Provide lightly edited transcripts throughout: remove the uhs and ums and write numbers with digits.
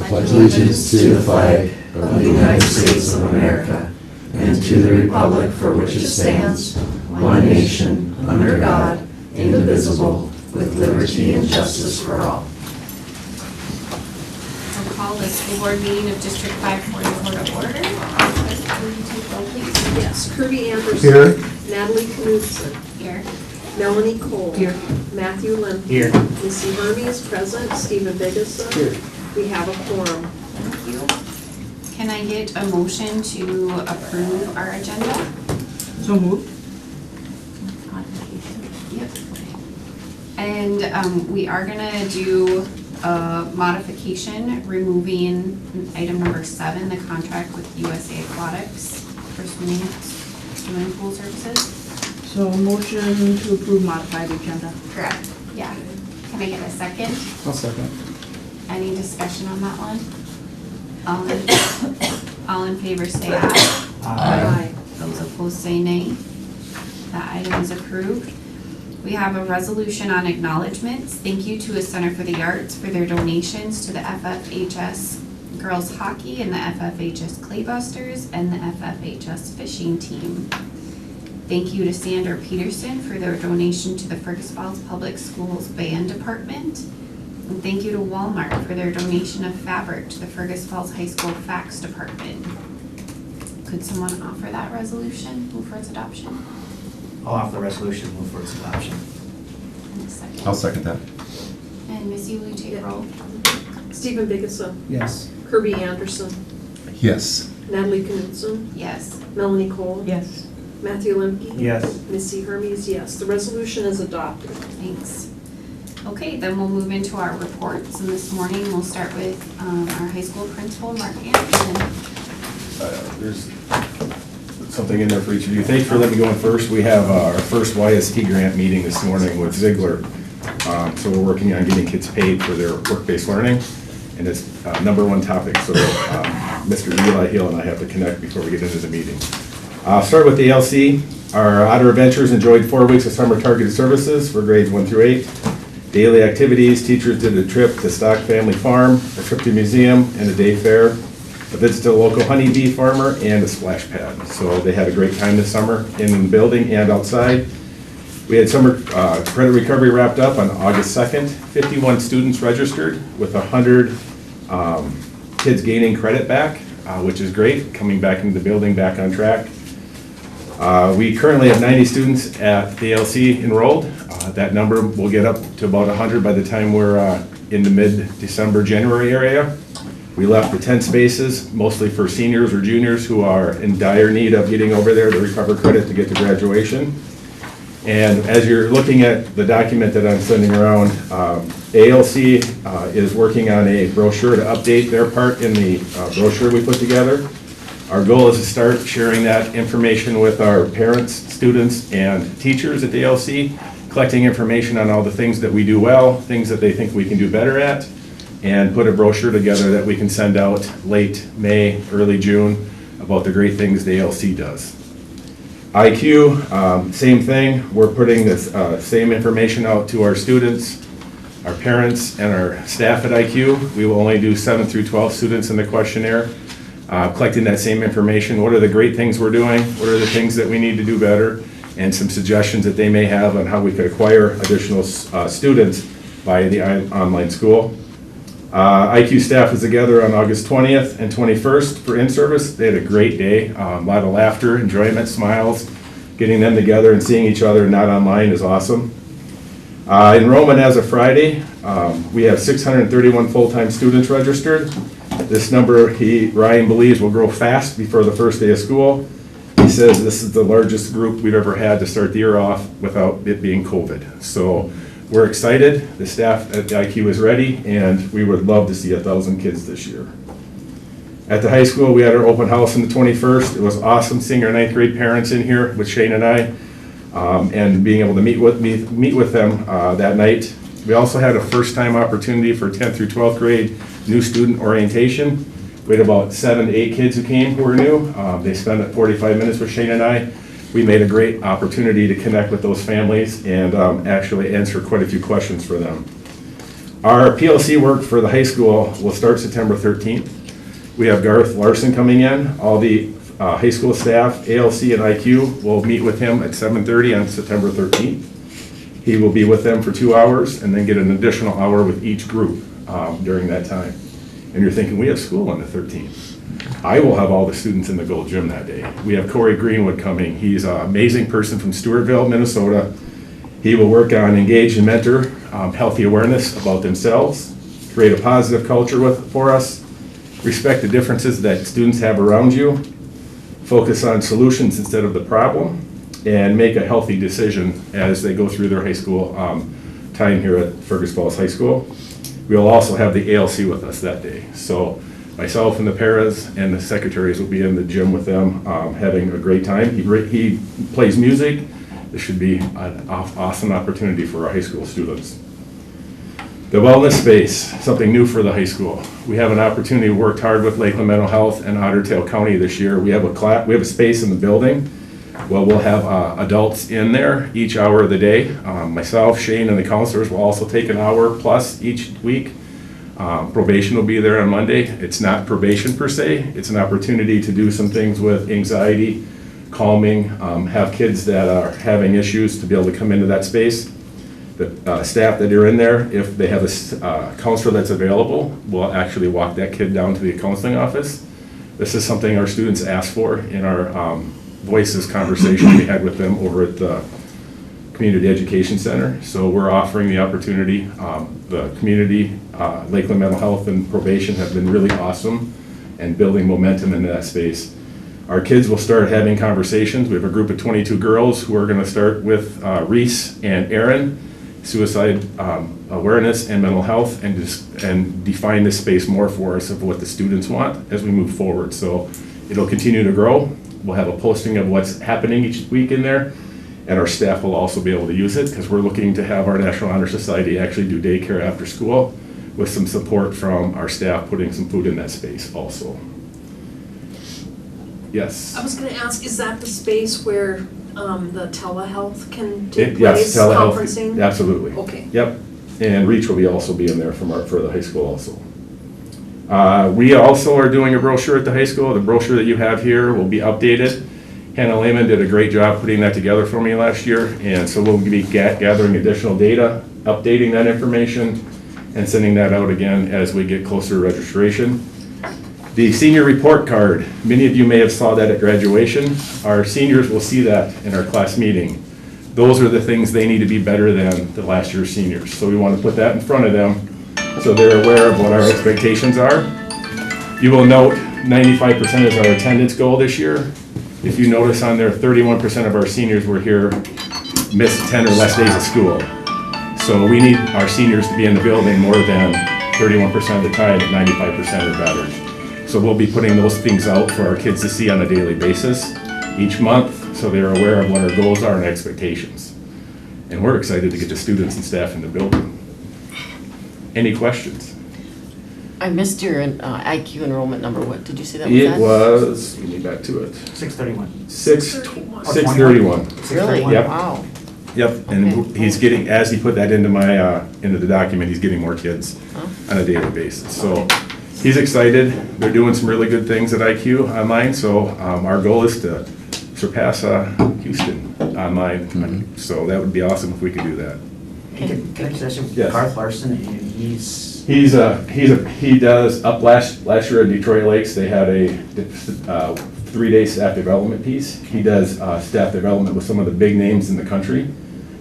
Pledge allegiance to the flag of the United States of America and to the republic for which it stands, one nation, under God, indivisible, with liberty and justice for all. I'll call the school board meeting of District 544 to order. Will you take roll, please? Yes, Kirby Anderson. Here. Natalie Knudsen. Here. Melanie Cole. Here. Matthew Lemke. Here. Missy Hermy is present. Stephen Biggessa. Here. We have a quorum. Thank you. Can I get a motion to approve our agenda? So moved. Yep. And we are gonna do a modification, removing item number 7, the contract with USA Aquatics for swimming pool services. So motion to approve modified agenda. Correct. Yeah. Can I get a second? I'll second. Any discussion on that one? All in favor say aye. Aye. Those opposed say nay. That item is approved. We have a resolution on acknowledgements. Thank you to the Center for the Arts for their donations to the FFHS Girls Hockey and the FFHS Claybusters and the FFHS Fishing Team. Thank you to Sandra Peterson for their donation to the Fergus Falls Public Schools Band Department. And thank you to Walmart for their donation of fabric to the Fergus Falls High School Fax Department. Could someone offer that resolution, move for its adoption? I'll offer the resolution, move for its adoption. And a second. I'll second that. And Missy, will you take roll? Stephen Biggessa. Yes. Kirby Anderson. Yes. Natalie Knudsen. Yes. Melanie Cole. Yes. Matthew Lemke. Yes. Missy Hermy is yes. The resolution is adopted. Thanks. Okay, then we'll move into our reports, and this morning we'll start with our high school principal, Mark Anderson. There's something in there for each of you. Thanks for letting me go in first. We have our first YST grant meeting this morning with Ziegler. So we're working on getting kids paid for their work-based learning, and it's #1 topic. So Mr. Eli Hill and I have to connect before we get into the meeting. I'll start with the ALC. Our Otter Adventures enjoyed 4 weeks of summer targeted services for grades 1 through 8. Daily activities, teachers did a trip to Stock Family Farm, a trip to the museum, and a day fair, a visit to a local honeybee farmer, and a splash pad. So they had a great time this summer in the building and outside. We had summer credit recovery wrapped up on August 2nd. 51 students registered with 100 kids gaining credit back, which is great, coming back into the building, back on track. We currently have 90 students at the ALC enrolled. That number will get up to about 100 by the time we're in the mid-December, January area. We left the 10 spaces, mostly for seniors or juniors who are in dire need of getting over there to recover credit to get to graduation. And as you're looking at the document that I'm sending around, ALC is working on a brochure to update their part in the brochure we put together. Our goal is to start sharing that information with our parents, students, and teachers at the ALC, collecting information on all the things that we do well, things that they think we can do better at, and put a brochure together that we can send out late May, early June about the great things the ALC does. IQ, same thing. We're putting this same information out to our students, our parents, and our staff at IQ. We will only do 7 through 12 students in the questionnaire, collecting that same information. What are the great things we're doing? What are the things that we need to do better? And some suggestions that they may have on how we could acquire additional students via the online school. IQ staff was together on August 20th and 21st for in-service. They had a great day, a lot of laughter, enjoyment, smiles. Getting them together and seeing each other not online is awesome. Enrollment as of Friday, we have 631 full-time students registered. This number, Ryan believes, will grow fast before the first day of school. He says this is the largest group we've ever had to start the year off without it being COVID. So we're excited. The staff at the IQ is ready, and we would love to see 1,000 kids this year. At the high school, we had our open house on the 21st. It was awesome seeing our 9th grade parents in here with Shane and I, and being able to meet with them that night. We also had a first-time opportunity for 10th through 12th grade new student orientation. We had about 7 to 8 kids who came who were new. They spent 45 minutes with Shane and I we made a great opportunity to connect with those families and actually answer quite a few questions for them. Our PLC work for the high school will start September 13th. We have Garth Larson coming in. All the high school staff, ALC and IQ, will meet with him at 7:30 on September 13th. He will be with them for 2 hours and then get an additional hour with each group during that time. And you're thinking, we have school on the 13th. I will have all the students in the Gold Gym that day. We have Corey Greenwood coming. He's an amazing person from Stewartville, Minnesota. He will work on engage and mentor healthy awareness about themselves, create a positive culture for us, respect the differences that students have around you, focus on solutions instead of the problem, and make a healthy decision as they go through their high school time here at Fergus Falls High School. We will also have the ALC with us that day. So myself and the paras and the secretaries will be in the gym with them, having a great time. He plays music. This should be an awesome opportunity for our high school students. The wellness space, something new for the high school. We have an opportunity to work hard with Lakeland Mental Health and Otter Tail County this year. We have a space in the building. Well, we'll have adults in there each hour of the day. Myself, Shane, and the counselors will also take an hour plus each week. Probation will be there on Monday. It's not probation per se. It's an opportunity to do some things with anxiety, calming, have kids that are having issues to be able to come into that space. The staff that are in there, if they have a counselor that's available, will actually walk that kid down to the counseling office. This is something our students asked for in our Voices conversation we had with them over at the Community Education Center. So we're offering the opportunity. The community, Lakeland Mental Health and Probation have been really awesome and building momentum into that space. Our kids will start having conversations. We have a group of 22 girls who are going to start with Reese and Erin, suicide awareness and mental health, and define this space more for us of what the students want as we move forward. So it'll continue to grow. We'll have a posting of what's happening each week in there, and our staff will also be able to use it because we're looking to have our National Honor Society actually do daycare after school with some support from our staff putting some food in that space also. Yes? I was gonna ask, is that the space where the telehealth can take Yes, place, telehealth, conferencing? absolutely. Okay. Yep, and Reach will also be in there for the high school also. We also are doing a brochure at the high school. The brochure that you have here will be updated. Hannah Lehman did a great job putting that together for me last year, and so we'll be gathering additional data, updating that information, and sending that out again as we get closer to registration. The senior report card, many of you may have saw that at graduation. Our seniors will see that in our class meeting. Those are the things they need to be better than the last year's seniors. So we want to put that in front of them so they're aware of what our expectations are. You will note 95% is our attendance goal this year. If you notice on there, 31% of our seniors were here, missed 10 or less days of school. So we need our seniors to be in the building more than 31% of the time, 95% or better. So we'll be putting those things out for our kids to see on a daily basis each month, so they're aware of what our goals are and expectations. And we're excited to get the students and staff in the building. Any questions? I missed your IQ enrollment number. What did you say that was? It was, let me get back to it, 6:31. 6:31. Really? Yep. Wow. Yep, and Okay. he's getting, as he put that into my, into the document, he's getting more kids on a daily basis. So he's excited. They're doing some really good things at IQ online, so our goal is to surpass Houston online. So that would be awesome if we could do that. Can I just ask you, Yes. Garth Larson, he's, He does, up last year in Detroit Lakes, they had a 3-day staff development piece. He does staff development with some of the big names in the country.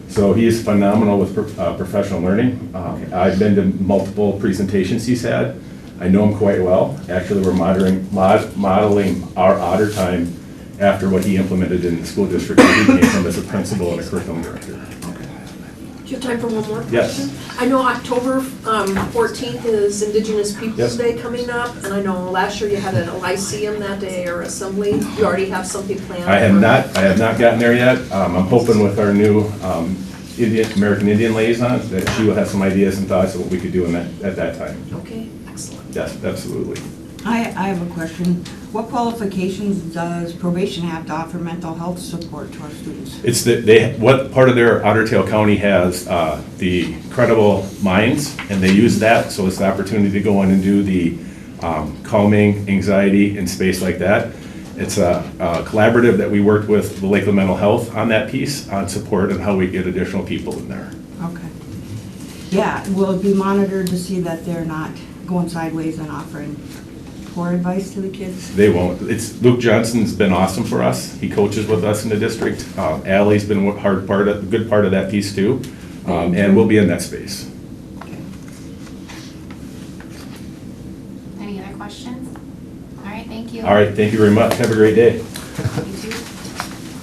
So he is phenomenal with professional learning. I've been to multiple presentations he's had. I know him quite well. Actually, we're modeling our Otter time after what he implemented in the school district where he came from as a principal and a curriculum director. Do you have time for one more Yes. question? I know October 14th is Indigenous Peoples' Yep. Day coming up, and I know last year you had a lyceum that day or assembly. You already have something planned? I have not gotten there yet. I'm hoping with our new American Indian liaison that she will have some ideas and thoughts of what we could do at that time. Okay, excellent. Yes, absolutely. I have a question. What qualifications does probation have to offer mental health support to our students? It's that what part of their Otter Tail County has the Credible Minds, and they use that, so it's the opportunity to go in and do the calming, anxiety, and space like that. It's a collaborative that we worked with the Lakeland Mental Health on that piece, on support and how we get additional people in there. Okay. Yeah, will it be monitored to see that they're not going sideways and offering poor advice to the kids? They won't. Luke Johnson's been awesome for us. He coaches with us in the district. Allie's been a good part of that piece too, and we'll be in that space. Any other questions? All right, thank you. All right, thank you very much. Have a great day. You too.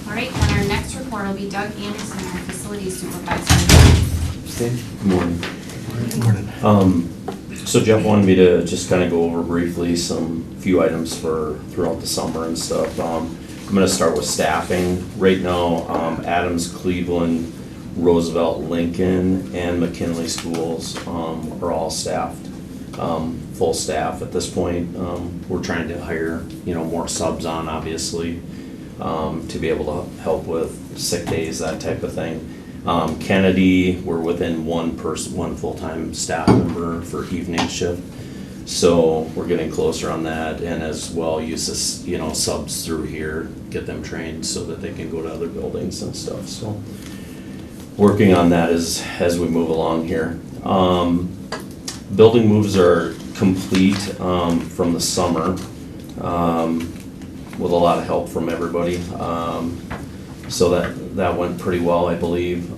All right, then our next report will be Doug Anderson, our facilities supervisor. Good morning. So Jeff wanted me to just kind of go over briefly some few items for throughout the summer and stuff. I'm going to start with staffing. Right now, Adams, Cleveland, Roosevelt, Lincoln, and McKinley schools are all staffed, full staff at this point. We're trying to hire, more subs on, obviously, to be able to help with sick days, that type of thing. Kennedy, we're within one full-time staff member for evening shift. So we're getting closer on that, and as well use this, subs through here, get them trained so that they can go to other buildings and stuff. So working on that as we move along here. Building moves are complete from the summer with a lot of help from everybody. So that went pretty well, I believe.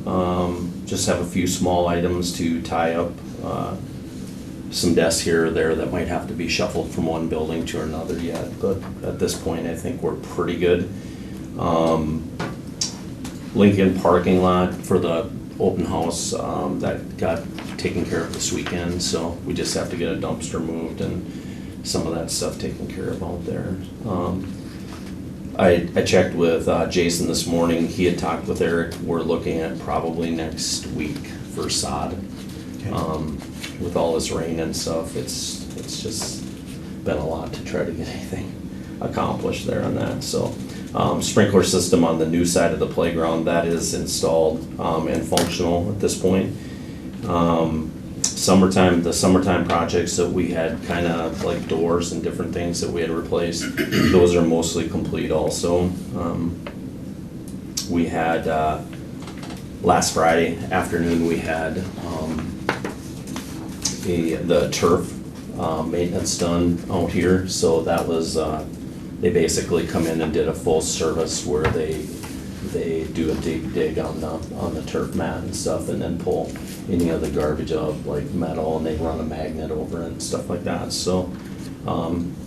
Just have a few small items to tie up some desks here or there that might have to be shuffled from one building to another yet. But at this point, I think we're pretty good. Lincoln parking lot for the open house, that got taken care of this weekend. So we just have to get a dumpster moved and some of that stuff taken care of out there. I checked with Jason this morning. He had talked with Eric. We're looking at probably next week for sod. With all this rain and stuff, it's just been a lot to try to get anything accomplished there on that. So sprinkler system on the new side of the playground, that is installed and functional at this point. The summertime projects that we had, kind of like doors and different things that we had replaced, those are mostly complete also. We had, last Friday afternoon, we had the turf maintenance done out here. So that was, they basically come in and did a full service where they do a deep dig on the turf mat and stuff, and then pull any of the garbage up, like metal, and they run a magnet over it and stuff like that. So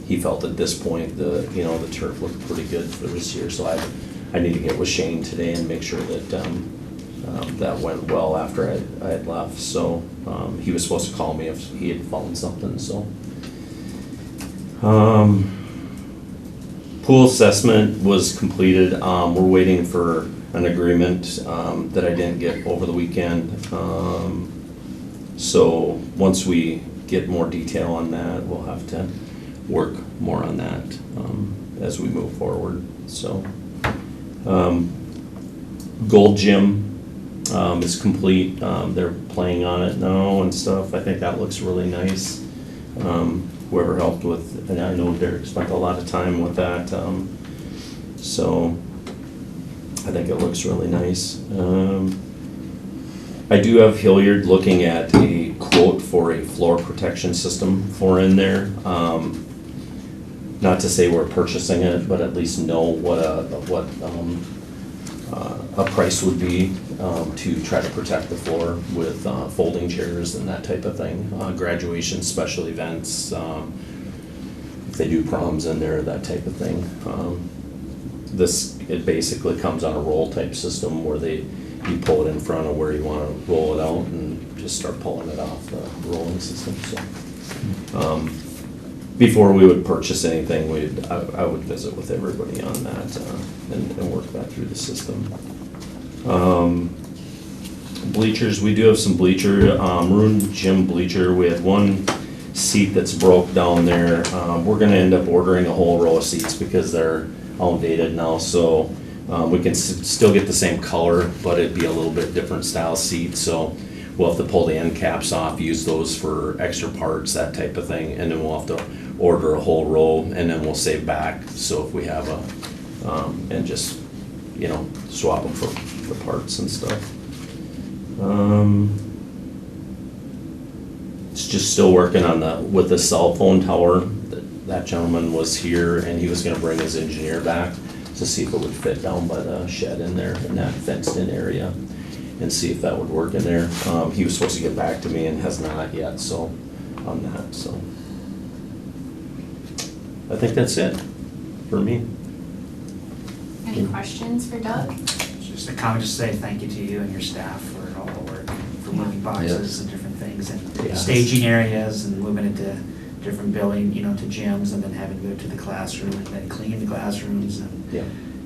he felt at this point the turf looked pretty good for this year. So I need to get with Shane today and make sure that that went well after I had left. So he was supposed to call me if he had found something. So pool assessment was completed. We're waiting for an agreement that I didn't get over the weekend. So once we get more detail on that, we'll have to work more on that as we move forward. So Gold Gym is complete. They're playing on it now and stuff. I think that looks really nice. Whoever helped with, and I know Derek spent a lot of time with that. So I think it looks really nice. I do have Hilliard looking at a quote for a floor protection system for in there. Not to say we're purchasing it, but at least know what a price would be to try to protect the floor with folding chairs and that type of thing. Graduation, special events, if they do proms in there, that type of thing. It basically comes on a roll type system where you pull it in front of where you want to roll it out and just start pulling it off the rolling system. So before we would purchase anything, I would visit with everybody on that and work that through the system. Bleachers, we do have some bleacher, Maroon Gym bleacher. We had one seat that's broke down there. We're gonna end up ordering a whole row of seats because they're outdated now, so we can still get the same color, but it'd be a little bit different style seat, so we'll have to pull the end caps off, use those for extra parts, that type of thing, and then we'll have to order a whole row, and then we'll save back, so if we have and just, swap them for the parts and stuff. It's just still working on with the cell phone tower. That gentleman was here, and he was gonna bring his engineer back to see if it would fit down by the shed in there, in that fenced-in area, and see if that would work in there. He was supposed to get back to me and has not yet, so, on that, so. I think that's it for me. Any questions for Doug? Just a comment, just say thank you to you and your staff for all the work, for moving boxes and different things, and Yes. staging areas, and moving it to different building, to gyms, and then having to go to the classroom, and then clean the classrooms, and, Yeah.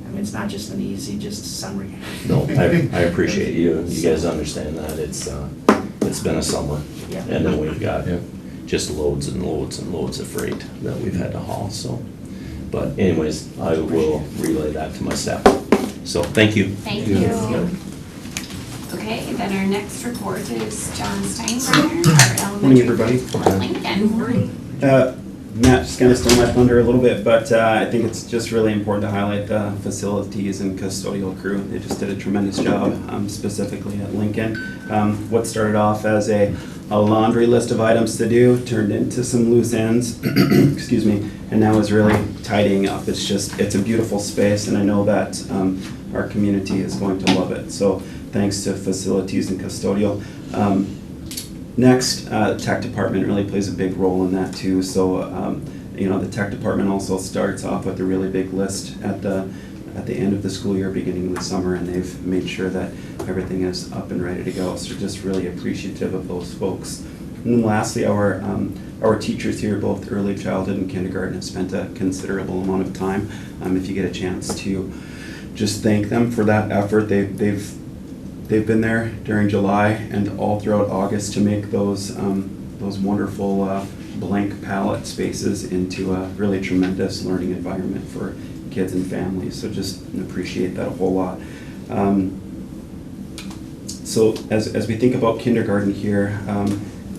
I mean, it's not just an easy, just summary. No, I appreciate you. You guys understand that. It's been a summer. Yeah. And then we've got just loads and loads and loads of freight that we've had to haul, so. But anyways, I will relay that to my staff. So, thank you. Thank you. Okay, then our next report is John Steinbrenner, our elementary. Morning, everybody. Lincoln. Matt just kind of stole my thunder a little bit, but I think it's just really important to highlight the facilities and custodial crew. They just did a tremendous job, specifically at Lincoln. What started off as a laundry list of items to do turned into some loose ends, excuse me, and now is really tidying up. It's a beautiful space, and I know that our community is going to love it. So thanks to facilities and custodial. Next, tech department really plays a big role in that too. So, the tech department also starts off with a really big list at the end of the school year, beginning of the summer, and they've made sure that everything is up and ready to go. So just really appreciative of those folks. And then lastly, our teachers here, both early childhood and kindergarten, have spent a considerable amount of time. If you get a chance to just thank them for that effort, they've been there during July and all throughout August to make those wonderful blank palette spaces into a really tremendous learning environment for kids and families. So just appreciate that a whole lot. So as we think about kindergarten here,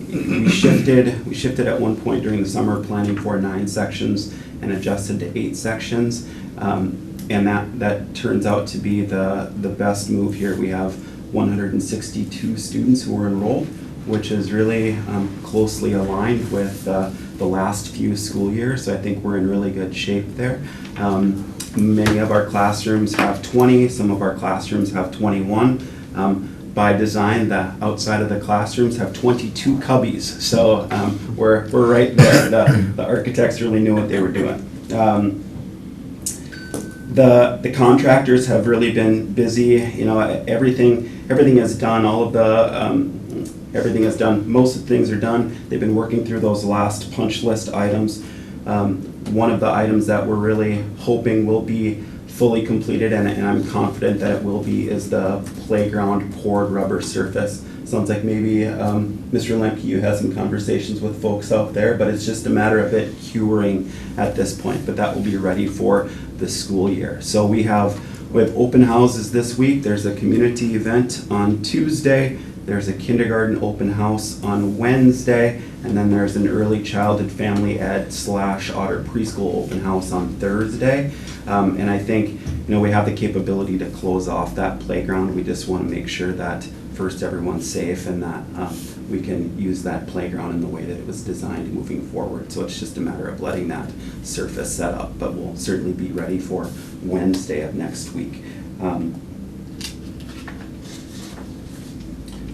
we shifted at one point during the summer, planning for 9 sections and adjusted to 8 sections. And that turns out to be the best move here. We have 162 students who are enrolled, which is really closely aligned with the last few school years. So I think we're in really good shape there. Many of our classrooms have 20, some of our classrooms have 21. By design, the outside of the classrooms have 22 cubbies. So we're right there. The architects really knew what they were doing. The contractors have really been busy. Everything is done. Everything is done. Most of the things are done. They've been working through those last punch list items. One of the items that we're really hoping will be fully completed, and I'm confident that it will be, is the playground poured rubber surface. Sounds like maybe Mr. Lemke, you had some conversations with folks out there, but it's just a matter of it curing at this point. But that will be ready for the school year. So we have open houses this week. There's a community event on Tuesday. There's a kindergarten open house on Wednesday, and then there's an early childhood family ed / Otter preschool open house on Thursday. And I think we have the capability to close off that playground. We just want to make sure that first everyone's safe and that we can use that playground in the way that it was designed moving forward. So it's just a matter of letting that surface set up, but we'll certainly be ready for Wednesday of next week.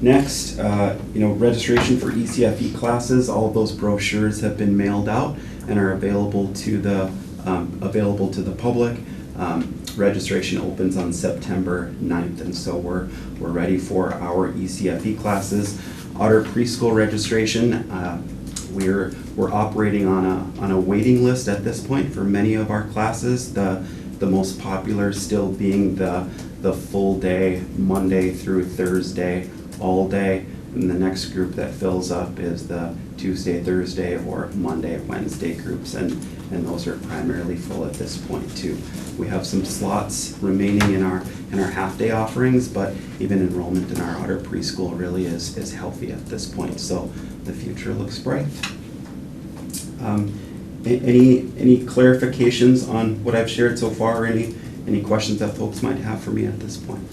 Next, registration for ECFE classes. All of those brochures have been mailed out and are available to the public. Registration opens on September 9th, and so we're ready for our ECFE classes. Otter preschool registration, we're operating on a waiting list at this point for many of our classes. The most popular still being the full day, Monday through Thursday, all day And the next group that fills up is the Tuesday, Thursday, or Monday, Wednesday groups, and those are primarily full at this point too. We have some slots remaining in our half-day offerings, but even enrollment in our outer preschool really is healthy at this point, so the future looks bright. Any clarifications on what I've shared so far, or any questions that folks might have for me at this point?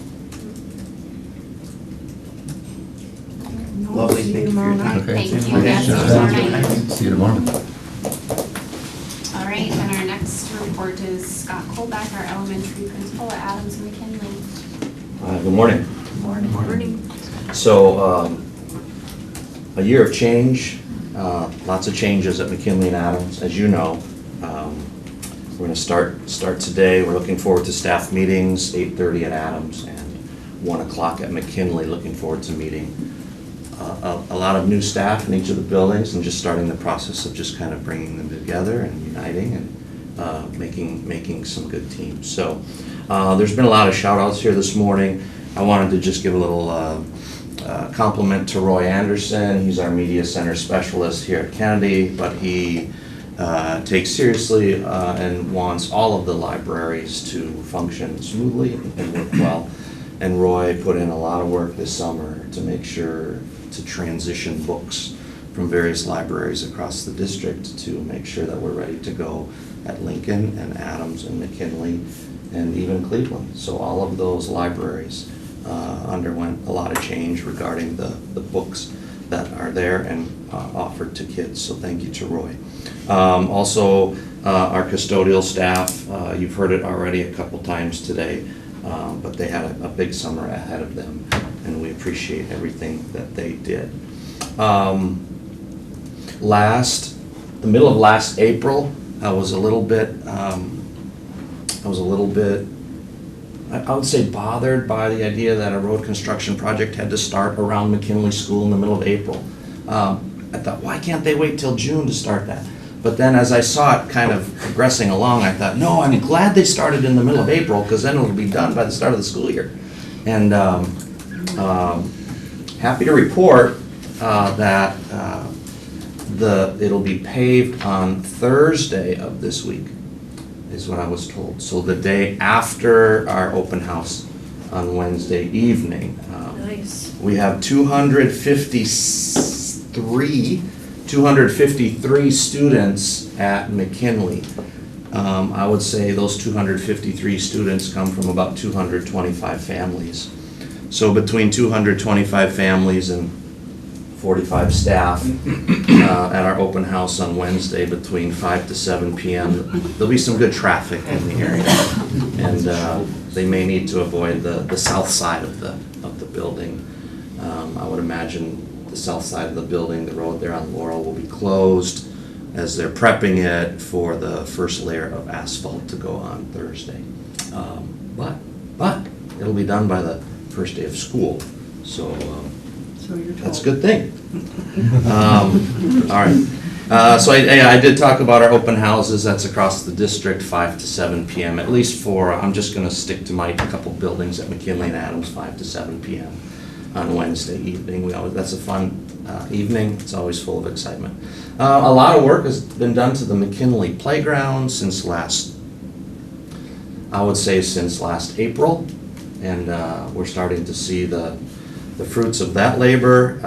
No, Lovely, see thank you for your tomorrow time. night. Thank you, Okay. yes, Sure. tomorrow night. See you tomorrow. All right, and our next report is Scott Colback, our elementary principal at Adams and McKinley. Good morning. Morning. So, a year of change, lots of changes at McKinley and Adams, as you know. We're gonna start today. We're looking forward to staff meetings, 8:30 at Adams and 1 o'clock at McKinley. Looking forward to meeting a lot of new staff in each of the buildings and just starting the process of just kind of bringing them together and uniting and making some good teams. So there's been a lot of shout outs here this morning. I wanted to just give a little compliment to Roy Anderson. He's our media center specialist here at Kennedy, but he takes seriously and wants all of the libraries to function smoothly and work well. And Roy put in a lot of work this summer to make sure to transition books from various libraries across the district to make sure that we're ready to go at Lincoln and Adams and McKinley and even Cleveland. So all of those libraries underwent a lot of change regarding the books that are there and offered to kids. So thank you to Roy. Also, our custodial staff, you've heard it already a couple times today, but they had a big summer ahead of them, and we appreciate everything that they did. The middle of last April, I was a little bit, I would say bothered by the idea that a road construction project had to start around McKinley School in the middle of April. I thought, why can't they wait till June to start that? But then as I saw it kind of progressing along, I thought, no, I'm glad they started in the middle of April, because then it'll be done by the start of the school year. And happy to report that it'll be paved on Thursday of this week, is what I was told. So the day after our open house on Wednesday evening. Nice. We have 253 students at McKinley. I would say those 253 students come from about 225 families. So between 225 families and 45 staff at our open house on Wednesday between 5 to 7 p.m. There'll be some good traffic in the area, and they may need to avoid the south side of the building. I would imagine the south side of the building, the road there on Laurel, will be closed as they're prepping it for the first layer of asphalt to go on Thursday. But it'll be done by the first day of school, so So you're told. that's a good thing. All right. So I did talk about our open houses. That's across the district, 5 to 7 p.m. At least for, I'm just going to stick to my couple buildings at McKinley and Adams, 5 to 7 p.m. on Wednesday evening. That's a fun evening. It's always full of excitement. A lot of work has been done to the McKinley playground since last April, and we're starting to see the fruits of that labor.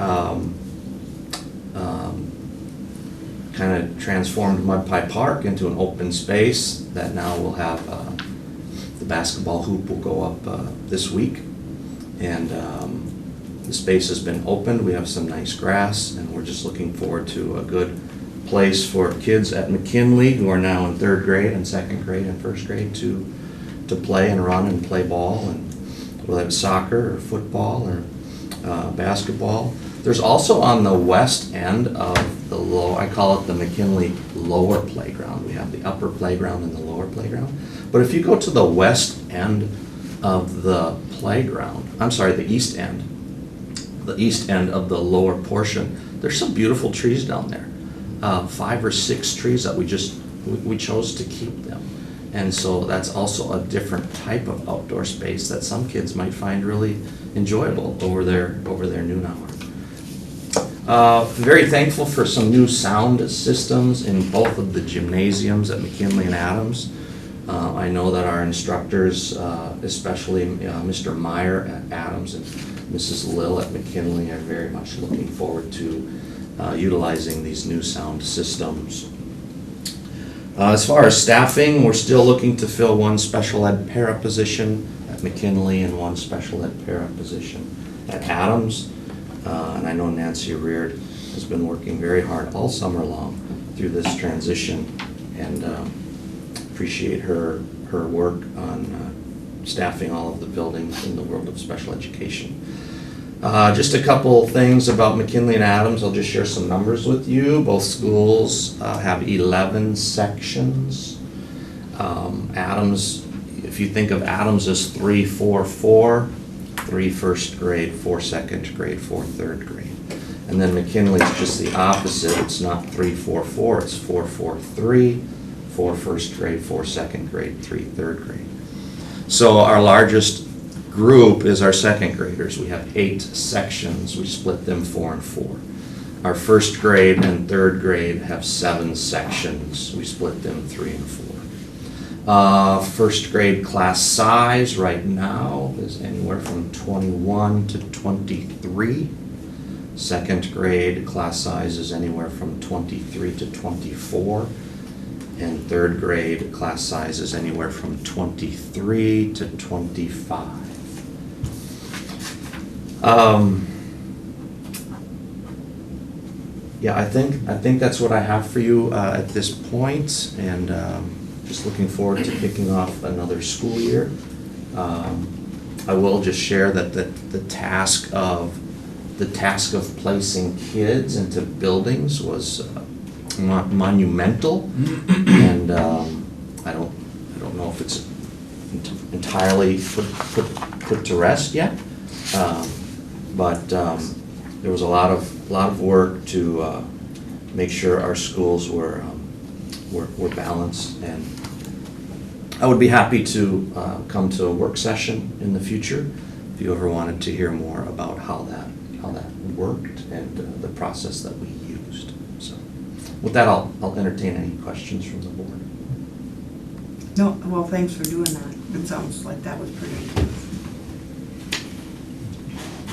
Kind of transformed Mud Pie Park into an open space that now will have the basketball hoop will go up this week, and the space has been opened. We have some nice grass, and we're just looking forward to a good place for kids at McKinley who are now in 3rd grade and 2nd grade and 1st grade to play and run and play ball, and whether it's soccer or football or basketball. There's also on the west end of the I call it the McKinley lower playground. We have the upper playground and the lower playground. But if you go to the west end of the playground, the east end of the lower portion, there's some beautiful trees down there. 5 or 6 trees that we chose to keep them. And so that's also a different type of outdoor space that some kids might find really enjoyable over their noon hour. Very thankful for some new sound systems in both of the gymnasiums at McKinley and Adams. I know that our instructors, especially Mr. Meyer at Adams and Mrs. Lill at McKinley, are very much looking forward to utilizing these new sound systems. As far as staffing, we're still looking to fill one special ed para position at McKinley and one special ed para position at Adams. And I know Nancy Reard has been working very hard all summer long through this transition, and appreciate her work on staffing all of the buildings in the world of special education. Just a couple things about McKinley and Adams. I'll just share some numbers with you. Both schools have 11 sections. Adams, if you think of Adams as 3, 4, 4, 3 first grade, 4 second grade, 4 third grade. And then McKinley's just the opposite. It's not 3, 4, 4, it's 4, 4, 3, 4 first grade, 4 second grade, 3 third grade. So our largest group is our second graders. We have 8 sections. We split them 4 and 4. Our first grade and third grade have 7 sections. We split them 3 and 4. First grade class size right now is anywhere from 21 to 23. Second grade class size is anywhere from 23 to 24. And third grade class size is anywhere from 23 to 25. Yeah, I think that's what I have for you at this point, and just looking forward to kicking off another school year. I will just share that the task of placing kids into buildings was monumental, and I don't know if it's entirely put to rest yet, but there was a lot of work to make sure our schools were balanced, and I would be happy to come to a work session in the future if you ever wanted to hear more about how that worked and the process that we used. So with that, I'll entertain any questions from the board. No, well, thanks for doing that. It sounds like that was pretty.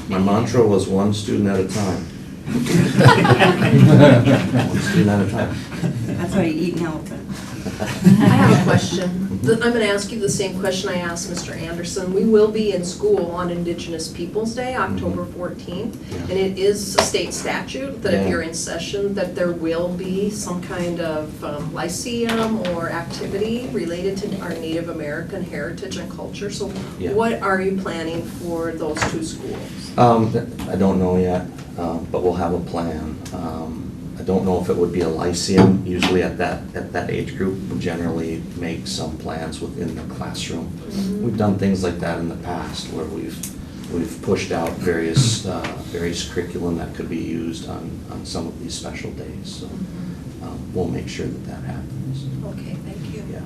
My mantra was one student at a time. One student at a time. That's why you eat an elephant. I have a question. I'm going to ask you the same question I asked Mr. Anderson. We will be in school on Indigenous Peoples' Day, October 14th, and it is a state statute that if you're in session, that there will be some kind of lyceum or activity related to our Native American heritage and culture. So what are you planning for those 2 schools? I don't know yet, but we'll have a plan. I don't know if it would be a lyceum. Usually at that age group, we generally make some plans within the classroom. Mm-hmm. We've done things like that in the past where we've pushed out various curriculum that could be used on some of these special days. So we'll make sure that happens. Okay, thank you. Yeah.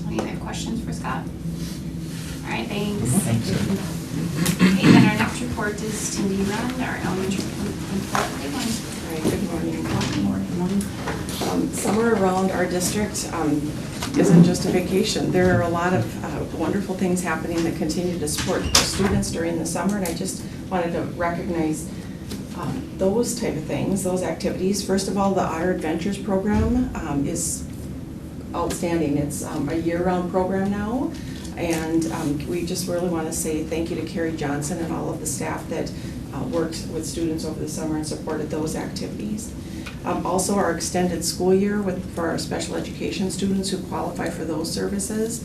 Any other questions for Scott? All right, thanks. Thanks. Okay, then our next report is Cindy Rund, our elementary report. All right, good morning. Good morning. Summer around our district isn't just a vacation. There are a lot of wonderful things happening that continue to support the students during the summer, and I just wanted to recognize those type of things, those activities. First of all, the Our Adventures program is outstanding. It's a year-round program now. And we just really want to say thank you to Carrie Johnson and all of the staff that worked with students over the summer and supported those activities. Also, our extended school year for our special education students who qualify for those services.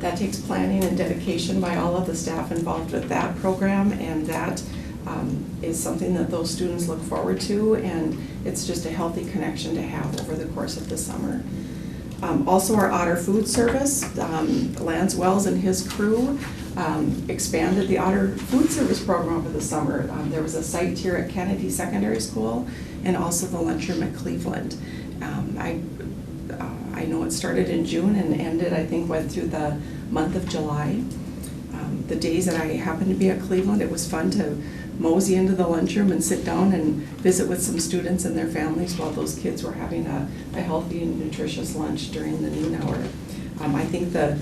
That takes planning and dedication by all of the staff involved with that program, and that is something that those students look forward to, and it's just a healthy connection to have over the course of the summer. Also, our Otter Food Service, Lance Wells and his crew expanded the Otter Food Service program over the summer. There was a site here at Kennedy Secondary School and also the lunchroom at Cleveland. I know it started in June and ended, I think, went through the month of July. the days that I happened to be at Cleveland, it was fun to mosey into the lunchroom and sit down and visit with some students and their families while those kids were having a healthy and nutritious lunch during the noon hour. I think the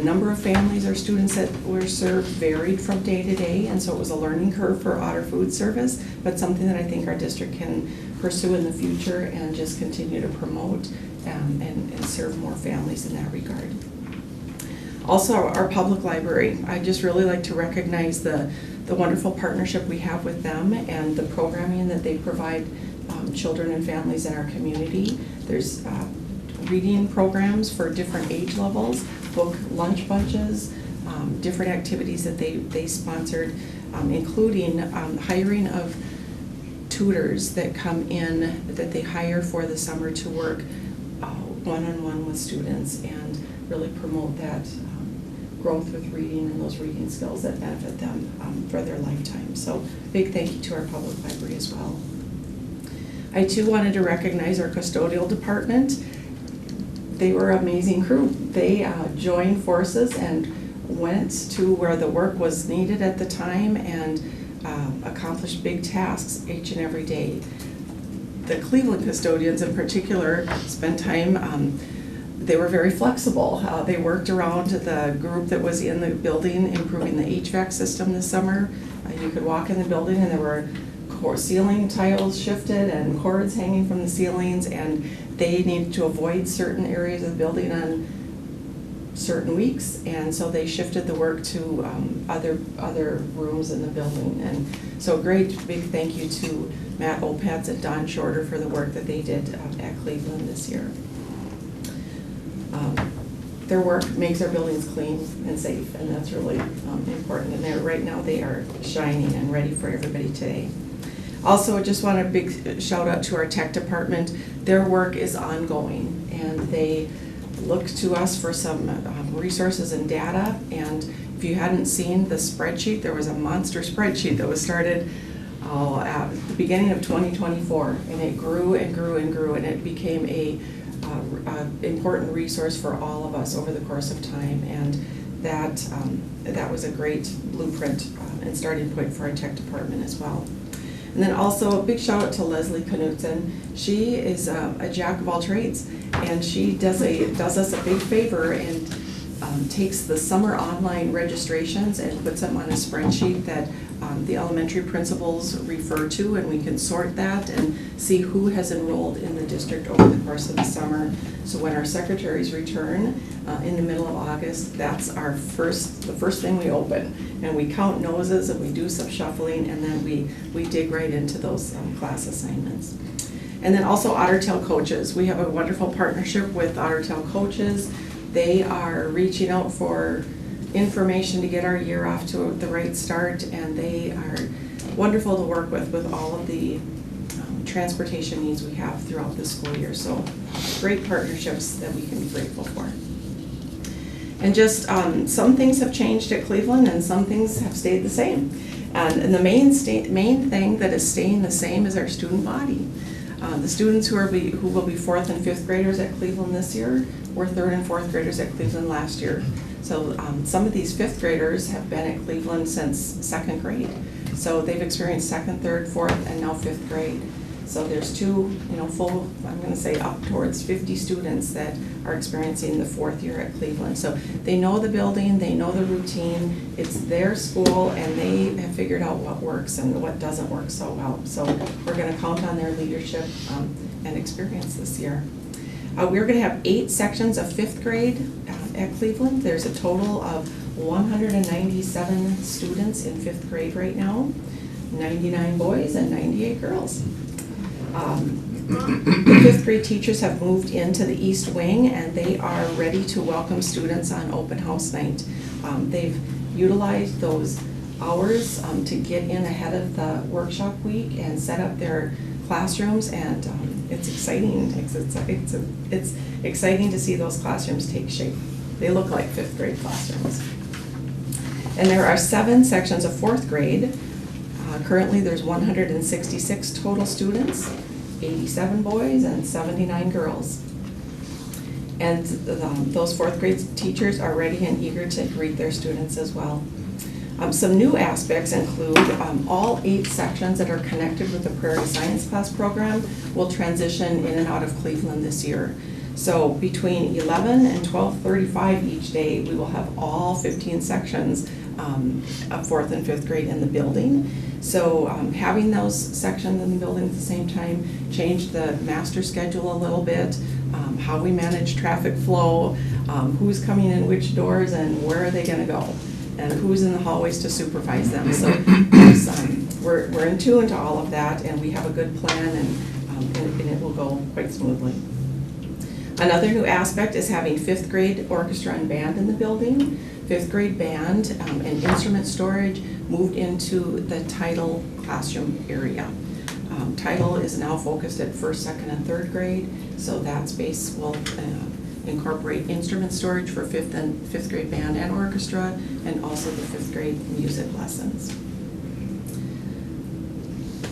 number of families or students that were served varied from day to day, and so it was a learning curve for Otter Food Service, but something that I think our district can pursue in the future and just continue to promote and serve more families in that regard. Also, our public library, I just really like to recognize the wonderful partnership we have with them and the programming that they provide children and families in our community. There's reading programs for different age levels, book lunch bunches, different activities that they sponsored, including hiring of tutors that come in, that they hire for the summer to work one-on-one with students and really promote that growth with reading and those reading skills that benefit them for their lifetime. So big thank you to our public library as well. I too wanted to recognize our custodial department. They were an amazing crew. They joined forces and went to where the work was needed at the time and accomplished big tasks each and every day. The Cleveland custodians in particular spent time, they were very flexible. They worked around the group that was in the building improving the HVAC system this summer. You could walk in the building and there were ceiling tiles shifted and cords hanging from the ceilings, and they needed to avoid certain areas of the building on certain weeks, and so they shifted the work to other rooms in the building. And so great big thank you to Matt Opatz and Don Shorter for the work that they did at Cleveland this year. Their work makes our buildings clean and safe, and that's really important. And right now they are shining and ready for everybody today. Also, I just want a big shout out to our tech department. Their work is ongoing, and they look to us for some resources and data. And if you hadn't seen the spreadsheet, there was a monster spreadsheet that was started at the beginning of 2024, and it grew and grew and grew, and it became a important resource for all of us over the course of time. And that was a great blueprint and starting point for our tech department as well. And then also a big shout out to Leslie Knutson. She is a jack of all trades, and she does us a big favor and takes the summer online registrations and puts them on a spreadsheet that the elementary principals refer to, and we can sort that and see who has enrolled in the district over the course of the summer. So when our secretaries return in the middle of August, that's the first thing we open, and we count noses and we do some shuffling, and then we dig right into those class assignments. And then also Ottertail coaches. We have a wonderful partnership with Ottertail coaches. They are reaching out for information to get our year off to the right start, and they are wonderful to work with all of the transportation needs we have throughout the school year. So great partnerships that we can be grateful for. And just some things have changed at Cleveland and some things have stayed the same. And the main thing that is staying the same is our student body. The students who will be 4th and 5th graders at Cleveland this year were 3rd and 4th graders at Cleveland last year. So some of these 5th graders have been at Cleveland since 2nd grade. So they've experienced 2nd, 3rd, 4th, and now 5th grade. So there's two, full, I'm going to say up towards 50 students that are experiencing the 4th year at Cleveland. So they know the building, they know the routine, it's their school, and they have figured out what works and what doesn't work so well. So we're going to count on their leadership and experience this year. We're going to have 8 sections of 5th grade at Cleveland. There's a total of 197 students in 5th grade right now, 99 boys and 98 girls. The 5th grade teachers have moved into the East Wing, and they are ready to welcome students on open house night. They've utilized those hours to get in ahead of the workshop week and set up their classrooms, and it's exciting. It's exciting to see those classrooms take shape. They look like 5th grade classrooms. And there are 7 sections of 4th grade. Currently there's 166 total students, 87 boys and 79 girls. And those fourth grade teachers are ready and eager to greet their students as well. Some new aspects include all 8 sections that are connected with the Prairie Science Class program will transition in and out of Cleveland this year. So between 11 and 12:35 each day, we will have all 15 sections of 4th and 5th grade in the building. So having those sections in the building at the same time changed the master schedule a little bit, how we manage traffic flow, who's coming in which doors and where are they gonna go, and who's in the hallways to supervise them. So we're in tune to all of that, and we have a good plan, and it will go quite smoothly. Another new aspect is having 5th grade orchestra and band in the building. 5th grade band and instrument storage moved into the Title classroom area. Title is now focused at 1st, 2nd, and 3rd grade, so that space will incorporate instrument storage for 5th grade band and orchestra, and also the 5th grade music lessons.